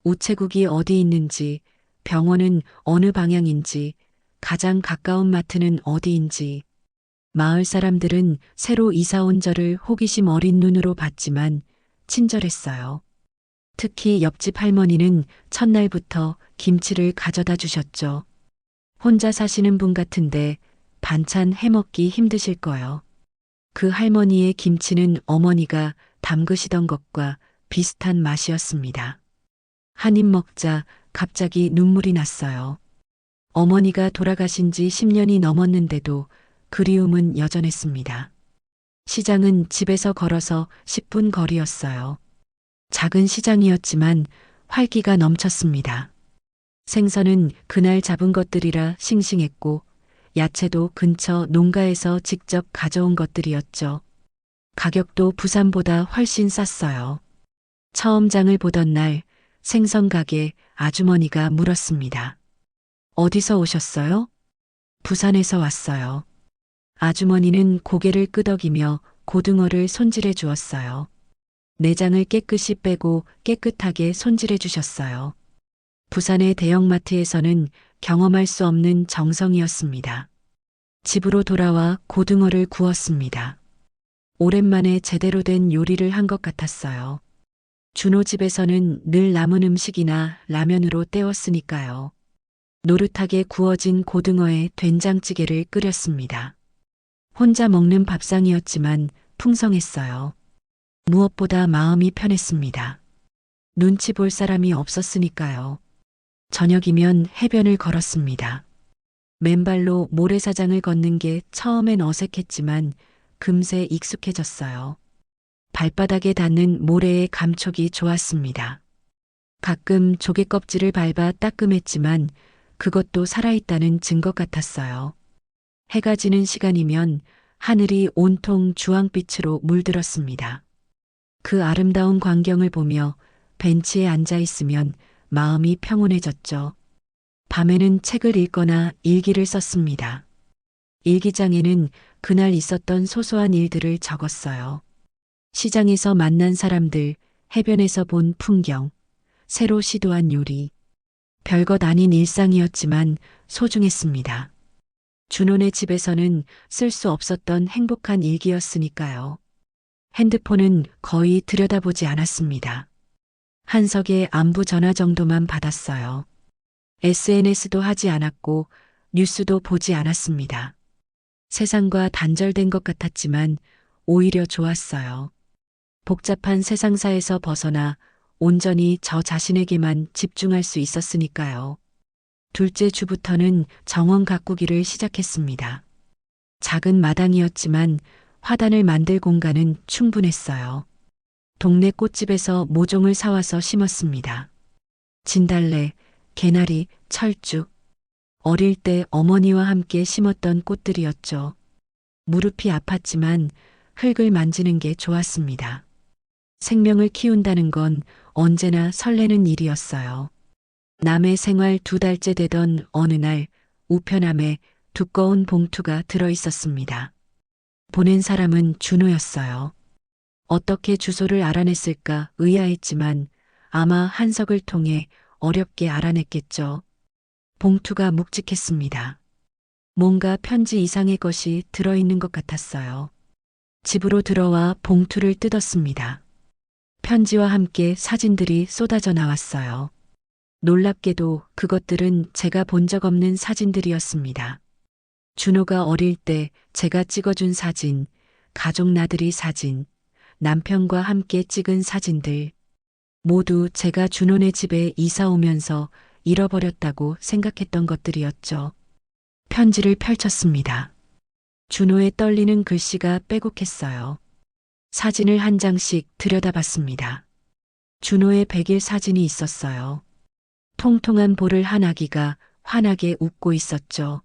우체국이 어디 있는지, 병원은 어느 방향인지, 가장 가까운 마트는 어디인지. 마을 사람들은 새로 이사 온 저를 호기심 어린 눈으로 봤지만 친절했어요. 특히 옆집 할머니는 첫날부터 김치를 가져다 주셨죠. 혼자 사시는 분 같은데 반찬 해먹기 힘드실 거요. 그 할머니의 김치는 어머니가 담그시던 것과 비슷한 맛이었습니다. 한 입 먹자 갑자기 눈물이 났어요. 어머니가 돌아가신 지 10년이 넘었는데도 그리움은 여전했습니다. 시장은 집에서 걸어서 10분 거리였어요. 작은 시장이었지만 활기가 넘쳤습니다. 생선은 그날 잡은 것들이라 싱싱했고 야채도 근처 농가에서 직접 가져온 것들이었죠. 가격도 부산보다 훨씬 쌌어요. 처음 장을 보던 날 생선 가게 아주머니가 물었습니다. 어디서 오셨어요? 부산에서 왔어요. 아주머니는 고개를 끄덕이며 고등어를 손질해 주었어요. 내장을 깨끗이 빼고 깨끗하게 손질해 주셨어요. 부산의 대형마트에서는 경험할 수 없는 정성이었습니다. 집으로 돌아와 고등어를 구웠습니다. 오랜만에 제대로 된 요리를 한 것 같았어요. 준호 집에서는 늘 남은 음식이나 라면으로 때웠으니까요. 노릇하게 구워진 고등어에 된장찌개를 끓였습니다. 혼자 먹는 밥상이었지만 풍성했어요. 무엇보다 마음이 편했습니다. 눈치 볼 사람이 없었으니까요. 저녁이면 해변을 걸었습니다. 맨발로 모래사장을 걷는 게 처음엔 어색했지만 금세 익숙해졌어요. 발바닥에 닿는 모래의 감촉이 좋았습니다. 가끔 조개 껍질을 밟아 따끔했지만 그것도 살아있다는 증거 같았어요. 해가 지는 시간이면 하늘이 온통 주황빛으로 물들었습니다. 그 아름다운 광경을 보며 벤치에 앉아 있으면 마음이 평온해졌죠. 밤에는 책을 읽거나 일기를 썼습니다. 일기장에는 그날 있었던 소소한 일들을 적었어요. 시장에서 만난 사람들, 해변에서 본 풍경, 새로 시도한 요리. 별것 아닌 일상이었지만 소중했습니다. 준호네 집에서는 쓸 수 없었던 행복한 일기였으니까요. 핸드폰은 거의 들여다보지 않았습니다. 한석의 안부 전화 정도만 받았어요. SNS도 하지 않았고 뉴스도 보지 않았습니다. 세상과 단절된 것 같았지만 오히려 좋았어요. 복잡한 세상사에서 벗어나 온전히 저 자신에게만 집중할 수 있었으니까요. 둘째 주부터는 정원 가꾸기를 시작했습니다. 작은 마당이었지만 화단을 만들 공간은 충분했어요. 동네 꽃집에서 모종을 사와서 심었습니다. 진달래, 개나리, 철쭉. 어릴 때 어머니와 함께 심었던 꽃들이었죠. 무릎이 아팠지만 흙을 만지는 게 좋았습니다. 생명을 키운다는 건 언제나 설레는 일이었어요. 남의 생활 2달째 되던 어느 날 우편함에 두꺼운 봉투가 들어 있었습니다. 보낸 사람은 준호였어요. 어떻게 주소를 알아냈을까 의아했지만 아마 한석을 통해 어렵게 알아냈겠죠. 봉투가 묵직했습니다. 뭔가 편지 이상의 것이 들어있는 것 같았어요. 집으로 들어와 봉투를 뜯었습니다. 편지와 함께 사진들이 쏟아져 나왔어요. 놀랍게도 그것들은 제가 본 적 없는 사진들이었습니다. 준호가 어릴 때 제가 찍어준 사진, 가족 나들이 사진, 남편과 함께 찍은 사진들, 모두 제가 준호네 집에 이사 오면서 잃어버렸다고 생각했던 것들이었죠. 편지를 펼쳤습니다. 준호의 떨리는 글씨가 빼곡했어요. 사진을 한 장씩 들여다봤습니다. 준호의 100일 사진이 있었어요. 통통한 볼을 한 아기가 환하게 웃고 있었죠.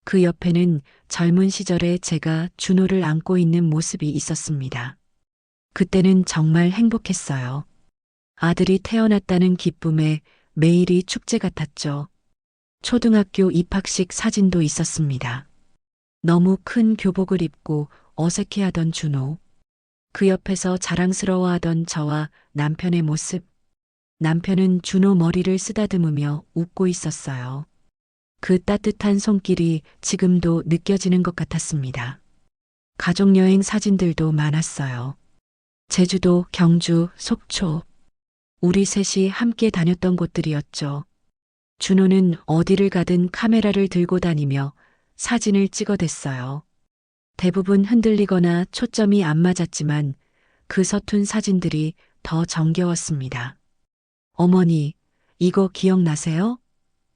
그 옆에는 젊은 시절에 제가 준호를 안고 있는 모습이 있었습니다. 그때는 정말 행복했어요. 아들이 태어났다는 기쁨에 매일이 축제 같았죠. 초등학교 입학식 사진도 있었습니다. 너무 큰 교복을 입고 어색해하던 준호. 그 옆에서 자랑스러워하던 저와 남편의 모습. 남편은 준호 머리를 쓰다듬으며 웃고 있었어요. 그 따뜻한 손길이 지금도 느껴지는 것 같았습니다. 가족여행 사진들도 많았어요. 제주도, 경주, 속초. 우리 셋이 함께 다녔던 곳들이었죠. 준호는 어디를 가든 카메라를 들고 다니며 사진을 찍어댔어요. 대부분 흔들리거나 초점이 안 맞았지만 그 서툰 사진들이 더 정겨웠습니다. 어머니, 이거 기억나세요?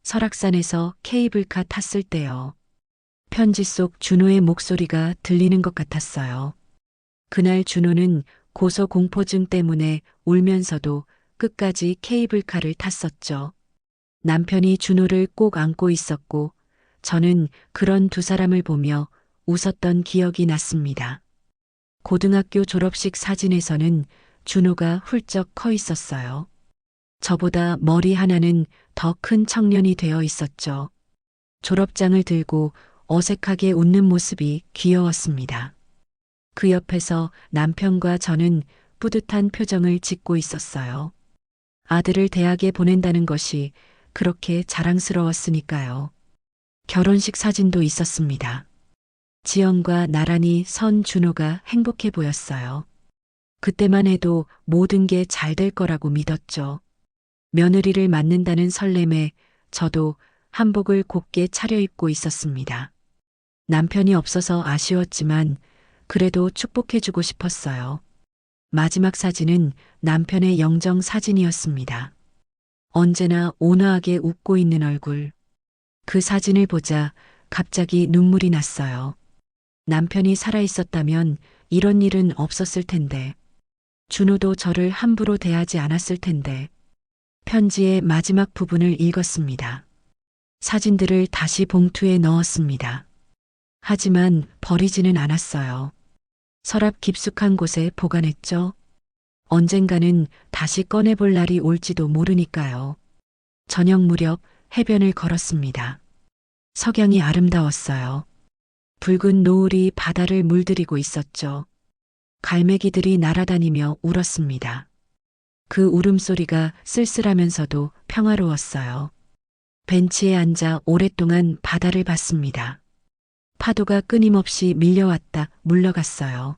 설악산에서 케이블카 탔을 때요. 편지 속 준호의 목소리가 들리는 것 같았어요. 그날 준호는 고소공포증 때문에 울면서도 끝까지 케이블카를 탔었죠. 남편이 준호를 꼭 안고 있었고 저는 그런 두 사람을 보며 웃었던 기억이 났습니다. 고등학교 졸업식 사진에서는 준호가 훌쩍 커 있었어요. 저보다 머리 하나는 더 큰 청년이 되어 있었죠. 졸업장을 들고 어색하게 웃는 모습이 귀여웠습니다. 그 옆에서 남편과 저는 뿌듯한 표정을 짓고 있었어요. 아들을 대학에 보낸다는 것이 그렇게 자랑스러웠으니까요. 결혼식 사진도 있었습니다. 지연과 나란히 선 준호가 행복해 보였어요. 그때만 해도 모든 게 잘 될 거라고 믿었죠. 며느리를 맞는다는 설렘에 저도 한복을 곱게 차려입고 있었습니다. 남편이 없어서 아쉬웠지만 그래도 축복해주고 싶었어요. 마지막 사진은 남편의 영정 사진이었습니다. 언제나 온화하게 웃고 있는 얼굴. 그 사진을 보자 갑자기 눈물이 났어요. 남편이 살아있었다면 이런 일은 없었을 텐데. 준호도 저를 함부로 대하지 않았을 텐데. 편지의 마지막 부분을 읽었습니다. 사진들을 다시 봉투에 넣었습니다. 하지만 버리지는 않았어요. 서랍 깊숙한 곳에 보관했죠. 언젠가는 다시 꺼내볼 날이 올지도 모르니까요. 저녁 무렵 해변을 걸었습니다. 석양이 아름다웠어요. 붉은 노을이 바다를 물들이고 있었죠. 갈매기들이 날아다니며 울었습니다. 그 울음소리가 쓸쓸하면서도 평화로웠어요. 벤치에 앉아 오랫동안 바다를 봤습니다. 파도가 끊임없이 밀려왔다 물러갔어요.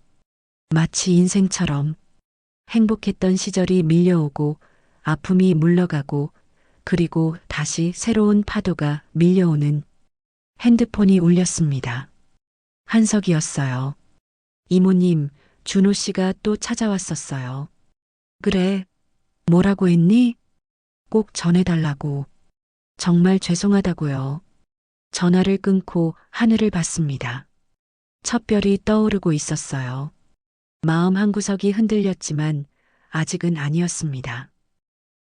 마치 인생처럼 행복했던 시절이 밀려오고 아픔이 물러가고 그리고 다시 새로운 파도가 밀려오는. 핸드폰이 울렸습니다. 한석이었어요. 이모님, 준호 씨가 또 찾아왔었어요. 그래, 뭐라고 했니? 꼭 전해달라고. 정말 죄송하다고요. 전화를 끊고 하늘을 봤습니다. 첫 별이 떠오르고 있었어요. 마음 한구석이 흔들렸지만 아직은 아니었습니다.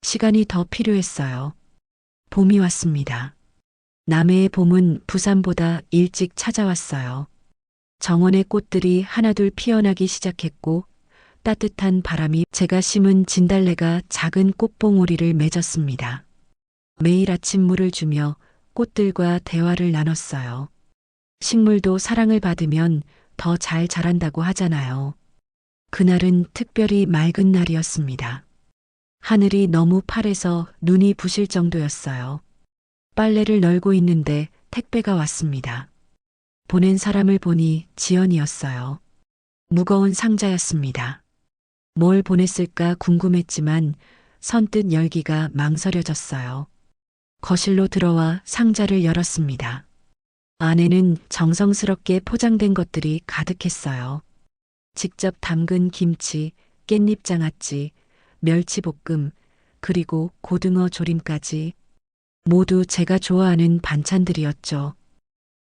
시간이 더 필요했어요. 봄이 왔습니다. 남해의 봄은 부산보다 일찍 찾아왔어요. 정원의 꽃들이 하나둘 피어나기 시작했고 따뜻한 바람이 제가 심은 진달래가 작은 꽃봉오리를 맺었습니다. 매일 아침 물을 주며 꽃들과 대화를 나눴어요. 식물도 사랑을 받으면 더 잘 자란다고 하잖아요. 그날은 특별히 맑은 날이었습니다. 하늘이 너무 파래서 눈이 부실 정도였어요. 빨래를 널고 있는데 택배가 왔습니다. 보낸 사람을 보니 지연이었어요. 무거운 상자였습니다. 뭘 보냈을까 궁금했지만 선뜻 열기가 망설여졌어요. 거실로 들어와 상자를 열었습니다. 안에는 정성스럽게 포장된 것들이 가득했어요. 직접 담근 김치, 깻잎 장아찌, 멸치볶음, 그리고 고등어 조림까지 모두 제가 좋아하는 반찬들이었죠.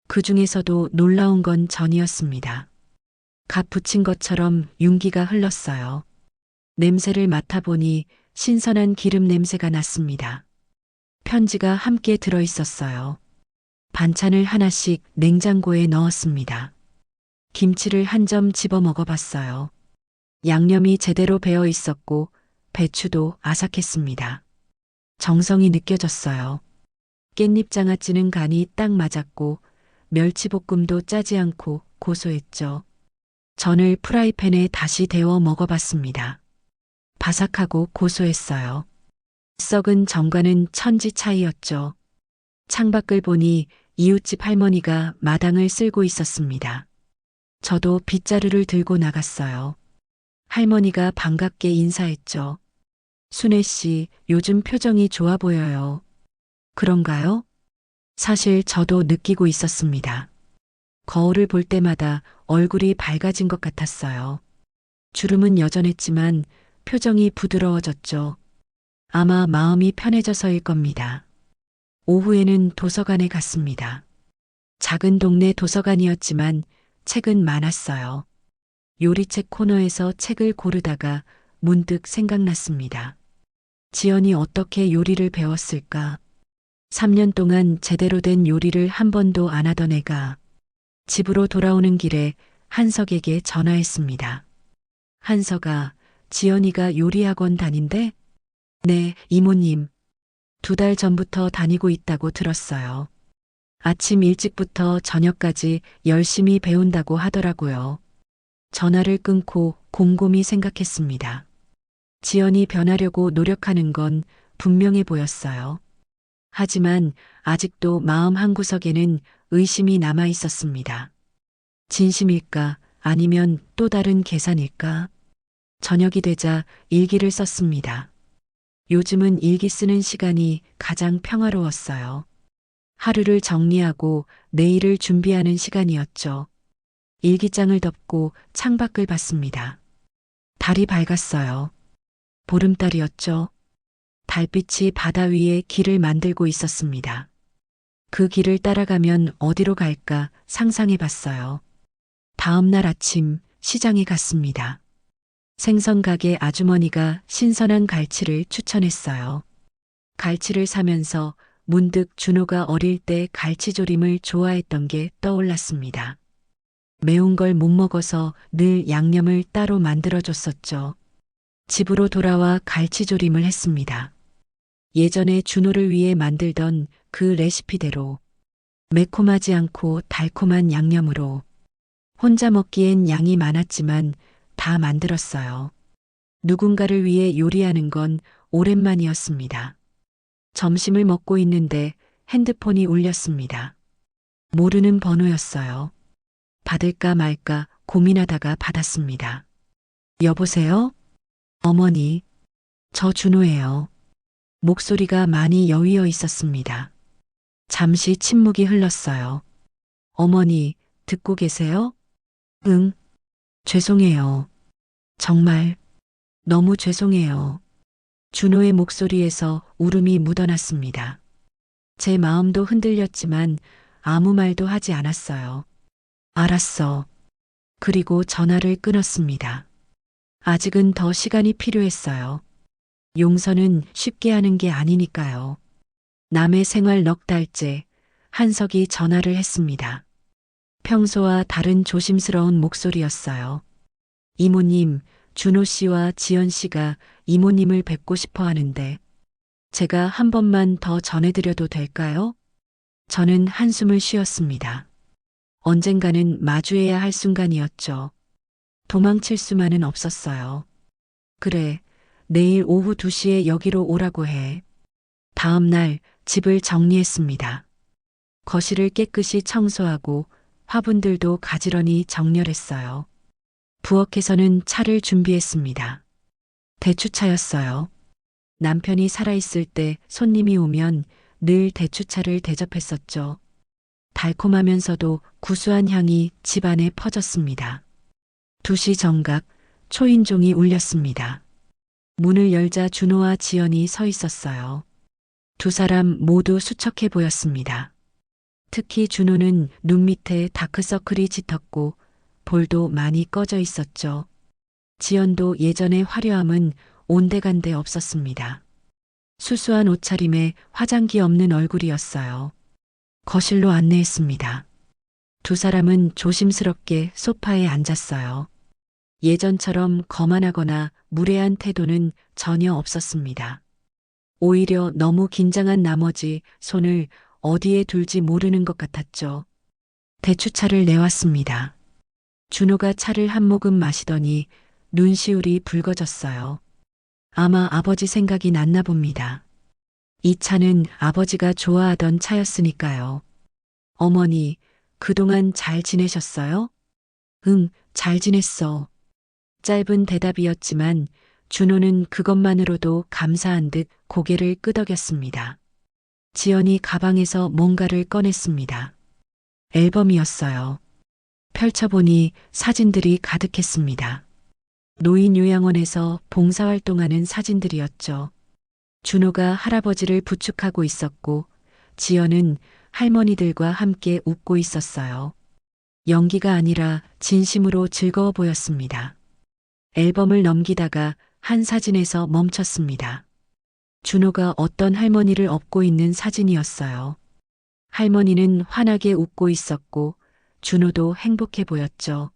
그 중에서도 놀라운 건 전이었습니다. 갓 부친 것처럼 윤기가 흘렀어요. 냄새를 맡아보니 신선한 기름 냄새가 났습니다. 편지가 함께 들어 있었어요. 반찬을 하나씩 냉장고에 넣었습니다. 김치를 한 점 집어 먹어봤어요. 양념이 제대로 배어 있었고 배추도 아삭했습니다. 정성이 느껴졌어요. 깻잎 장아찌는 간이 딱 맞았고 멸치볶음도 짜지 않고 고소했죠. 전을 프라이팬에 다시 데워 먹어봤습니다. 바삭하고 고소했어요. 썩은 전과는 천지 차이였죠. 창밖을 보니 이웃집 할머니가 마당을 쓸고 있었습니다. 저도 빗자루를 들고 나갔어요. 할머니가 반갑게 인사했죠. 순애 씨, 요즘 표정이 좋아 보여요. 그런가요? 사실 저도 느끼고 있었습니다. 거울을 볼 때마다 얼굴이 밝아진 것 같았어요. 주름은 여전했지만 표정이 부드러워졌죠. 아마 마음이 편해져서일 겁니다. 오후에는 도서관에 갔습니다. 작은 동네 도서관이었지만 책은 많았어요. 요리책 코너에서 책을 고르다가 문득 생각났습니다. 지연이 어떻게 요리를 배웠을까? 3년 동안 제대로 된 요리를 한 번도 안 하던 애가 집으로 돌아오는 길에 한석에게 전화했습니다. 한석아, 지연이가 요리학원 다닌대? 네, 이모님. 2달 전부터 다니고 있다고 들었어요. 아침 일찍부터 저녁까지 열심히 배운다고 하더라고요. 전화를 끊고 곰곰이 생각했습니다. 지연이 변하려고 노력하는 건 분명해 보였어요. 하지만 아직도 마음 한구석에는 의심이 남아 있었습니다. 진심일까? 아니면 또 다른 계산일까? 저녁이 되자 일기를 썼습니다. 요즘은 일기 쓰는 시간이 가장 평화로웠어요. 하루를 정리하고 내일을 준비하는 시간이었죠. 일기장을 덮고 창밖을 봤습니다. 달이 밝았어요. 보름달이었죠. 달빛이 바다 위에 길을 만들고 있었습니다. 그 길을 따라가면 어디로 갈까 상상해 봤어요. 다음 날 아침 시장에 갔습니다. 생선 가게 아주머니가 신선한 갈치를 추천했어요. 갈치를 사면서 문득 준호가 어릴 때 갈치조림을 좋아했던 게 떠올랐습니다. 매운 걸 못 먹어서 늘 양념을 따로 만들어줬었죠. 집으로 돌아와 갈치조림을 했습니다. 예전에 준호를 위해 만들던 그 레시피대로 매콤하지 않고 달콤한 양념으로 혼자 먹기엔 양이 많았지만 다 만들었어요. 누군가를 위해 요리하는 건 오랜만이었습니다. 점심을 먹고 있는데 핸드폰이 울렸습니다. 모르는 번호였어요. 받을까 말까 고민하다가 받았습니다. 여보세요? 어머니, 저 준호예요. 목소리가 많이 여위어 있었습니다. 잠시 침묵이 흘렀어요. 어머니, 듣고 계세요? 응, 죄송해요. 정말, 너무 죄송해요. 준호의 목소리에서 울음이 묻어났습니다. 제 마음도 흔들렸지만 아무 말도 하지 않았어요. 알았어. 그리고 전화를 끊었습니다. 아직은 더 시간이 필요했어요. 용서는 쉽게 하는 게 아니니까요. 남의 생활 넉 달째 한석이 전화를 했습니다. 평소와 다른 조심스러운 목소리였어요. 이모님, 준호 씨와 지연 씨가 이모님을 뵙고 싶어 하는데 제가 한 번만 더 전해드려도 될까요? 저는 한숨을 쉬었습니다. 언젠가는 마주해야 할 순간이었죠. 도망칠 수만은 없었어요. 그래, 내일 오후 2시에 여기로 오라고 해. 다음 날 집을 정리했습니다. 거실을 깨끗이 청소하고 화분들도 가지런히 정렬했어요. 부엌에서는 차를 준비했습니다. 대추차였어요. 남편이 살아있을 때 손님이 오면 늘 대추차를 대접했었죠. 달콤하면서도 구수한 향이 집안에 퍼졌습니다. 2시 정각 초인종이 울렸습니다. 문을 열자 준호와 지연이 서 있었어요. 두 사람 모두 수척해 보였습니다. 특히 준호는 눈 밑에 다크서클이 짙었고 볼도 많이 꺼져 있었죠. 지연도 예전의 화려함은 온데간데 없었습니다. 수수한 옷차림에 화장기 없는 얼굴이었어요. 거실로 안내했습니다. 두 사람은 조심스럽게 소파에 앉았어요. 예전처럼 거만하거나 무례한 태도는 전혀 없었습니다. 오히려 너무 긴장한 나머지 손을 어디에 둘지 모르는 것 같았죠. 대추차를 내왔습니다. 준호가 차를 한 모금 마시더니 눈시울이 붉어졌어요. 아마 아버지 생각이 났나 봅니다. 이 차는 아버지가 좋아하던 차였으니까요. 어머니, 그동안 잘 지내셨어요? 응, 잘 지냈어. 짧은 대답이었지만 준호는 그것만으로도 감사한 듯 고개를 끄덕였습니다. 지연이 가방에서 뭔가를 꺼냈습니다. 앨범이었어요. 펼쳐보니 사진들이 가득했습니다. 노인요양원에서 봉사활동하는 사진들이었죠. 준호가 할아버지를 부축하고 있었고 지연은 할머니들과 함께 웃고 있었어요. 연기가 아니라 진심으로 즐거워 보였습니다. 앨범을 넘기다가 한 사진에서 멈췄습니다. 준호가 어떤 할머니를 업고 있는 사진이었어요. 할머니는 환하게 웃고 있었고 준호도 행복해 보였죠.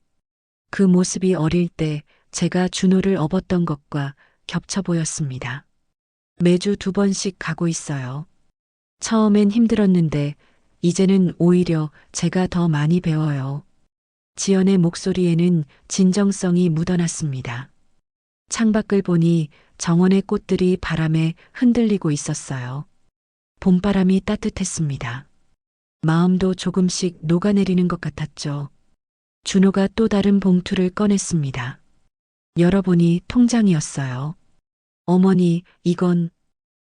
그 모습이 어릴 때 제가 준호를 업었던 것과 겹쳐 보였습니다. 매주 2번씩 가고 있어요. 처음엔 힘들었는데 이제는 오히려 제가 더 많이 배워요. 지연의 목소리에는 진정성이 묻어났습니다. 창밖을 보니 정원의 꽃들이 바람에 흔들리고 있었어요. 봄바람이 따뜻했습니다. 마음도 조금씩 녹아내리는 것 같았죠. 준호가 또 다른 봉투를 꺼냈습니다. 열어보니 통장이었어요. 어머니, 이건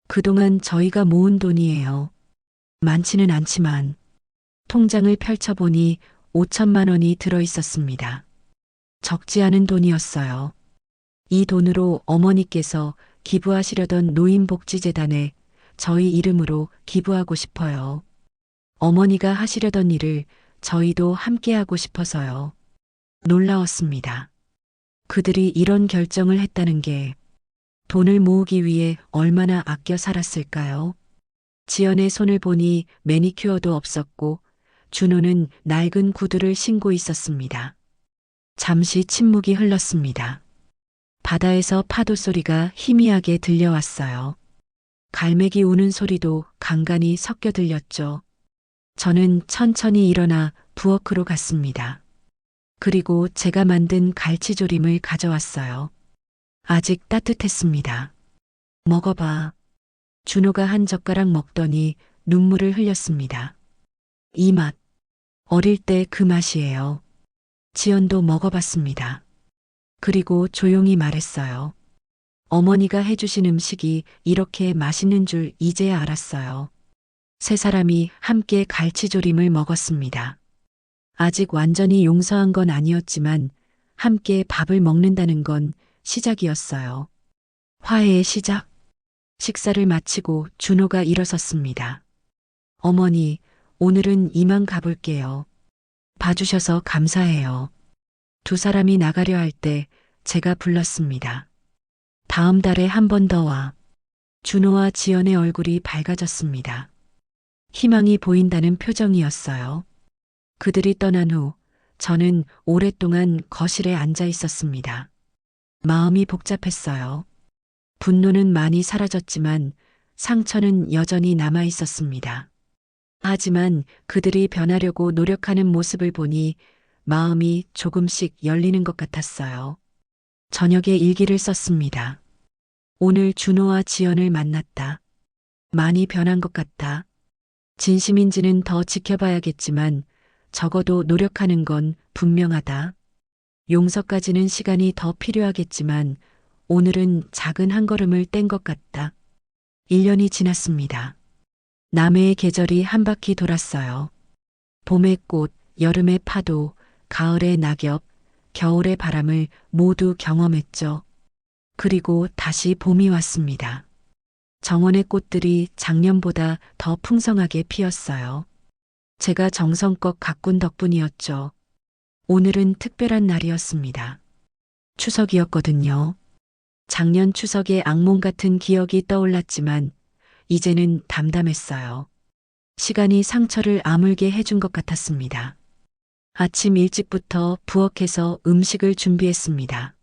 그동안 저희가 모은 돈이에요. 많지는 않지만 통장을 펼쳐보니 5천만 원이 들어 있었습니다. 적지 않은 돈이었어요. 이 돈으로 어머니께서 기부하시려던 노인복지재단에 저희 이름으로 기부하고 싶어요. 어머니가 하시려던 일을 저희도 함께하고 싶어서요. 놀라웠습니다. 그들이 이런 결정을 했다는 게 돈을 모으기 위해 얼마나 아껴 살았을까요? 지연의 손을 보니 매니큐어도 없었고 준호는 낡은 구두를 신고 있었습니다. 잠시 침묵이 흘렀습니다. 바다에서 파도 소리가 희미하게 들려왔어요. 갈매기 우는 소리도 간간히 섞여 들렸죠. 저는 천천히 일어나 부엌으로 갔습니다. 그리고 제가 만든 갈치조림을 가져왔어요. 아직 따뜻했습니다. 먹어봐. 준호가 한 젓가락 먹더니 눈물을 흘렸습니다. 이 맛, 어릴 때 그 맛이에요. 지연도 먹어봤습니다. 그리고 조용히 말했어요. 어머니가 해주신 음식이 이렇게 맛있는 줄 이제야 알았어요. 세 사람이 함께 갈치조림을 먹었습니다. 아직 완전히 용서한 건 아니었지만 함께 밥을 먹는다는 건 시작이었어요. 화해의 시작. 식사를 마치고 준호가 일어섰습니다. 어머니, 오늘은 이만 가볼게요. 봐주셔서 감사해요. 두 사람이 나가려 할 때 제가 불렀습니다. 다음 달에 한 번 더 와. 준호와 지연의 얼굴이 밝아졌습니다. 희망이 보인다는 표정이었어요. 그들이 떠난 후 저는 오랫동안 거실에 앉아 있었습니다. 마음이 복잡했어요. 분노는 많이 사라졌지만 상처는 여전히 남아 있었습니다. 하지만 그들이 변하려고 노력하는 모습을 보니 마음이 조금씩 열리는 것 같았어요. 저녁에 일기를 썼습니다. 오늘 준호와 지연을 만났다. 많이 변한 것 같다. 진심인지는 더 지켜봐야겠지만 적어도 노력하는 건 분명하다. 용서까지는 시간이 더 필요하겠지만 오늘은 작은 한 걸음을 뗀 것 같다. 1년이 지났습니다. 남해의 계절이 한 바퀴 돌았어요. 봄의 꽃, 여름의 파도, 가을의 낙엽, 겨울의 바람을 모두 경험했죠. 그리고 다시 봄이 왔습니다. 정원의 꽃들이 작년보다 더 풍성하게 피었어요. 제가 정성껏 가꾼 덕분이었죠. 오늘은 특별한 날이었습니다. 추석이었거든요. 작년 추석의 악몽 같은 기억이 떠올랐지만 이제는 담담했어요. 시간이 상처를 아물게 해준 것 같았습니다. 아침 일찍부터 부엌에서 음식을 준비했습니다.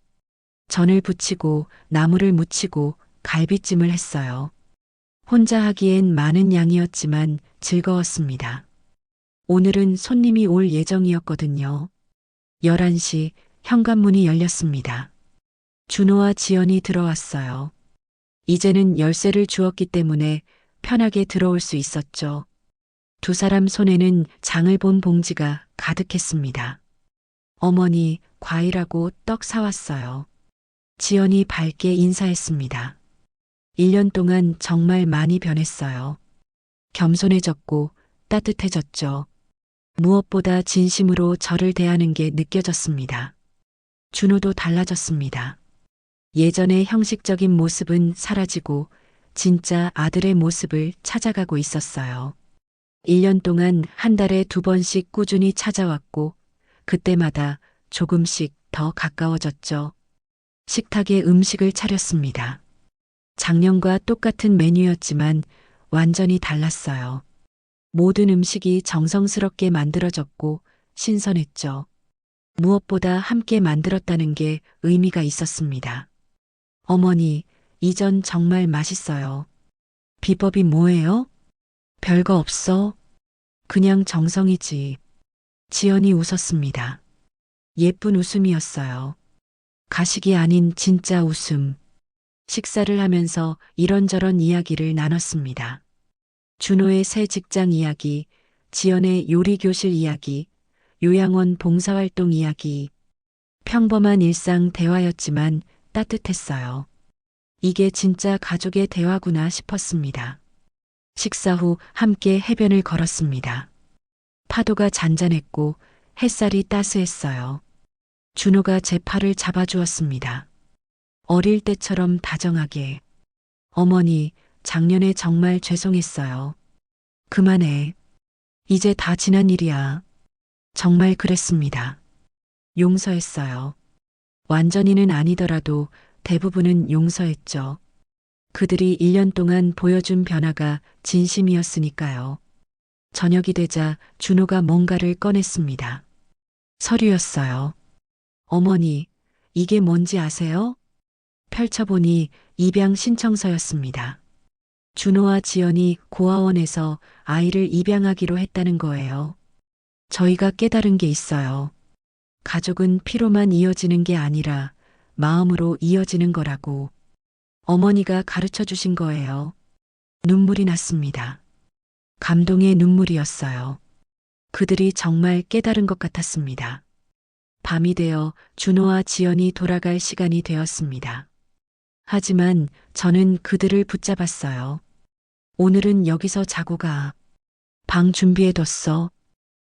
전을 부치고 나물을 무치고 갈비찜을 했어요. 혼자 하기엔 많은 양이었지만 즐거웠습니다. 오늘은 손님이 올 예정이었거든요. 11시 현관문이 열렸습니다. 준호와 지연이 들어왔어요. 이제는 열쇠를 주었기 때문에 편하게 들어올 수 있었죠. 두 사람 손에는 장을 본 봉지가 가득했습니다. 어머니, 과일하고 떡 사왔어요. 지연이 밝게 인사했습니다. 1년 동안 정말 많이 변했어요. 겸손해졌고 따뜻해졌죠. 무엇보다 진심으로 저를 대하는 게 느껴졌습니다. 준호도 달라졌습니다. 예전의 형식적인 모습은 사라지고 진짜 아들의 모습을 찾아가고 있었어요. 1년 동안 한 달에 2번씩 꾸준히 찾아왔고 그때마다 조금씩 더 가까워졌죠. 식탁에 음식을 차렸습니다. 작년과 똑같은 메뉴였지만 완전히 달랐어요. 모든 음식이 정성스럽게 만들어졌고 신선했죠. 무엇보다 함께 만들었다는 게 의미가 있었습니다. 어머니, 이전 정말 맛있어요. 비법이 뭐예요? 별거 없어. 그냥 정성이지. 지연이 웃었습니다. 예쁜 웃음이었어요. 가식이 아닌 진짜 웃음. 식사를 하면서 이런저런 이야기를 나눴습니다. 준호의 새 직장 이야기, 지연의 요리 교실 이야기, 요양원 봉사활동 이야기. 평범한 일상 대화였지만 따뜻했어요. 이게 진짜 가족의 대화구나 싶었습니다. 식사 후 함께 해변을 걸었습니다. 파도가 잔잔했고 햇살이 따스했어요. 준호가 제 팔을 잡아주었습니다. 어릴 때처럼 다정하게. 어머니, 작년에 정말 죄송했어요. 그만해. 이제 다 지난 일이야. 정말 그랬습니다. 용서했어요. 완전히는 아니더라도 대부분은 용서했죠. 그들이 1년 동안 보여준 변화가 진심이었으니까요. 저녁이 되자 준호가 뭔가를 꺼냈습니다. 서류였어요. 어머니, 이게 뭔지 아세요? 펼쳐보니 입양 신청서였습니다. 준호와 지연이 고아원에서 아이를 입양하기로 했다는 거예요. 저희가 깨달은 게 있어요. 가족은 피로만 이어지는 게 아니라 마음으로 이어지는 거라고. 어머니가 가르쳐 주신 거예요. 눈물이 났습니다. 감동의 눈물이었어요. 그들이 정말 깨달은 것 같았습니다. 밤이 되어 준호와 지연이 돌아갈 시간이 되었습니다. 하지만 저는 그들을 붙잡았어요. 오늘은 여기서 자고 가. 방 준비해뒀어.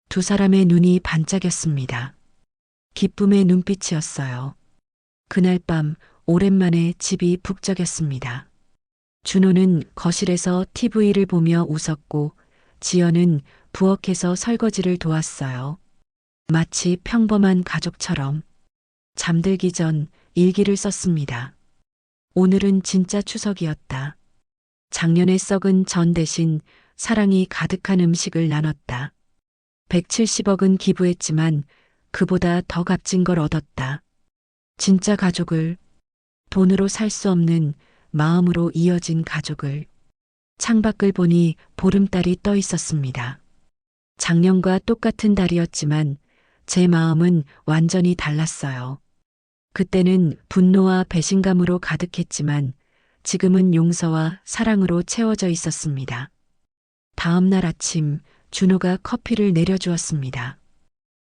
두 사람의 눈이 반짝였습니다. 기쁨의 눈빛이었어요. 그날 밤 오랜만에 집이 북적였습니다. 준호는 거실에서 TV를 보며 웃었고 지연은 부엌에서 설거지를 도왔어요. 마치 평범한 가족처럼 잠들기 전 일기를 썼습니다. 오늘은 진짜 추석이었다. 작년에 썩은 전 대신 사랑이 가득한 음식을 나눴다. 170억은 기부했지만 그보다 더 값진 걸 얻었다. 진짜 가족을, 돈으로 살 수 없는 마음으로 이어진 가족을. 창밖을 보니 보름달이 떠 있었습니다. 작년과 똑같은 달이었지만 제 마음은 완전히 달랐어요. 그때는 분노와 배신감으로 가득했지만 지금은 용서와 사랑으로 채워져 있었습니다. 다음 날 아침 준호가 커피를 내려주었습니다.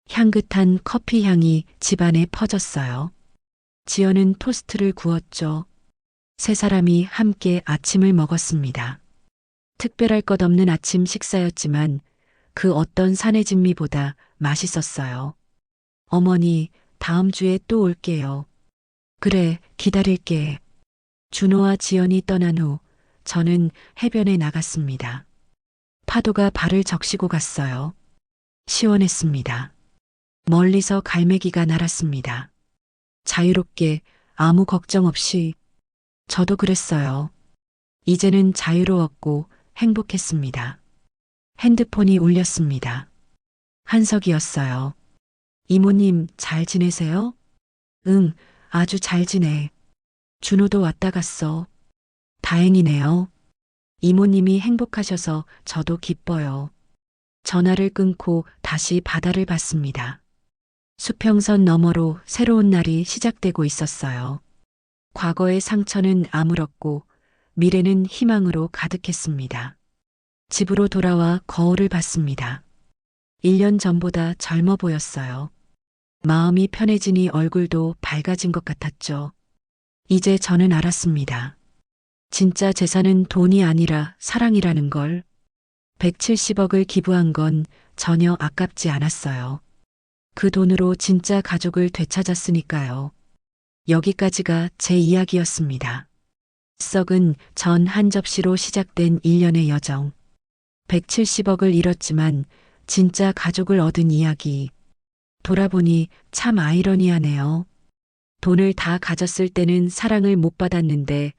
향긋한 커피 향이 집안에 퍼졌어요. 지연은 토스트를 구웠죠. 세 사람이 함께 아침을 먹었습니다. 특별할 것 없는 아침 식사였지만 그 어떤 산의 진미보다 맛있었어요. 어머니, 다음 주에 또 올게요. 그래, 기다릴게. 준호와 지연이 떠난 후 저는 해변에 나갔습니다. 파도가 발을 적시고 갔어요. 시원했습니다. 멀리서 갈매기가 날았습니다. 자유롭게 아무 걱정 없이. 저도 그랬어요. 이제는 자유로웠고 행복했습니다. 핸드폰이 울렸습니다. 한석이었어요. 이모님 잘 지내세요? 응, 아주 잘 지내. 준호도 왔다 갔어. 다행이네요. 이모님이 행복하셔서 저도 기뻐요. 전화를 끊고 다시 바다를 봤습니다. 수평선 너머로 새로운 날이 시작되고 있었어요. 과거의 상처는 아물었고 미래는 희망으로 가득했습니다. 집으로 돌아와 거울을 봤습니다. 1년 전보다 젊어 보였어요. 마음이 편해지니 얼굴도 밝아진 것 같았죠. 이제 저는 알았습니다. 진짜 재산은 돈이 아니라 사랑이라는 걸. 170억을 기부한 건 전혀 아깝지 않았어요. 그 돈으로 진짜 가족을 되찾았으니까요. 여기까지가 제 이야기였습니다. 썩은 전 한 접시로 시작된 1년의 여정. 170억을 잃었지만 진짜 가족을 얻은 이야기. 돌아보니 참 아이러니하네요. 돈을 다 가졌을 때는 사랑을 못 받았는데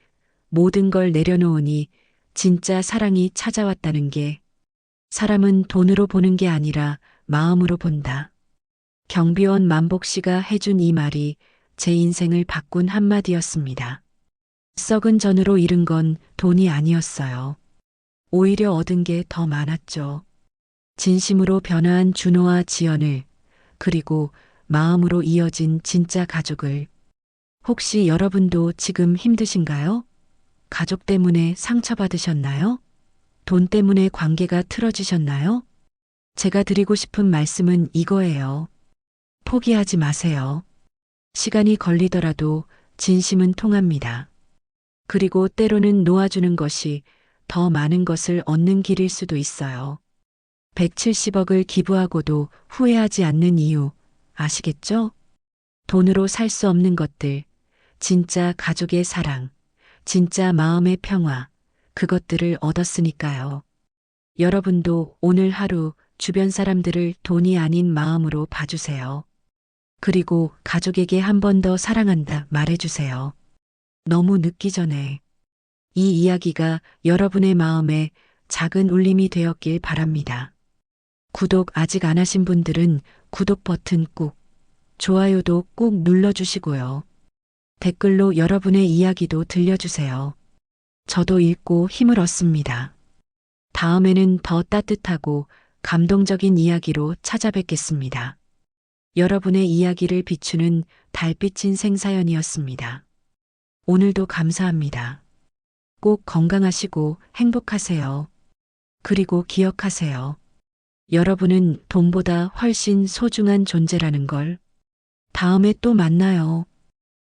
모든 걸 내려놓으니 진짜 사랑이 찾아왔다는 게. 사람은 돈으로 보는 게 아니라 마음으로 본다. 경비원 만복 씨가 해준 이 말이 제 인생을 바꾼 한마디였습니다. 썩은 전으로 잃은 건 돈이 아니었어요. 오히려 얻은 게 더 많았죠. 진심으로 변화한 준호와 지연을, 그리고 마음으로 이어진 진짜 가족을. 혹시 여러분도 지금 힘드신가요? 가족 때문에 상처받으셨나요? 돈 때문에 관계가 틀어지셨나요? 제가 드리고 싶은 말씀은 이거예요. 포기하지 마세요. 시간이 걸리더라도 진심은 통합니다. 그리고 때로는 놓아주는 것이 더 많은 것을 얻는 길일 수도 있어요. 170억을 기부하고도 후회하지 않는 이유 아시겠죠? 돈으로 살 수 없는 것들, 진짜 가족의 사랑, 진짜 마음의 평화, 그것들을 얻었으니까요. 여러분도 오늘 하루 주변 사람들을 돈이 아닌 마음으로 봐주세요. 그리고 가족에게 한 번 더 사랑한다 말해주세요. 너무 늦기 전에. 이 이야기가 여러분의 마음에 작은 울림이 되었길 바랍니다. 구독 아직 안 하신 분들은 구독 버튼 꾹, 좋아요도 꾹 눌러주시고요. 댓글로 여러분의 이야기도 들려주세요. 저도 읽고 힘을 얻습니다. 다음에는 더 따뜻하고 감동적인 이야기로 찾아뵙겠습니다. 여러분의 이야기를 비추는 달빛인 생사연이었습니다. 오늘도 감사합니다. 꼭 건강하시고 행복하세요. 그리고 기억하세요. 여러분은 돈보다 훨씬 소중한 존재라는 걸. 다음에 또 만나요.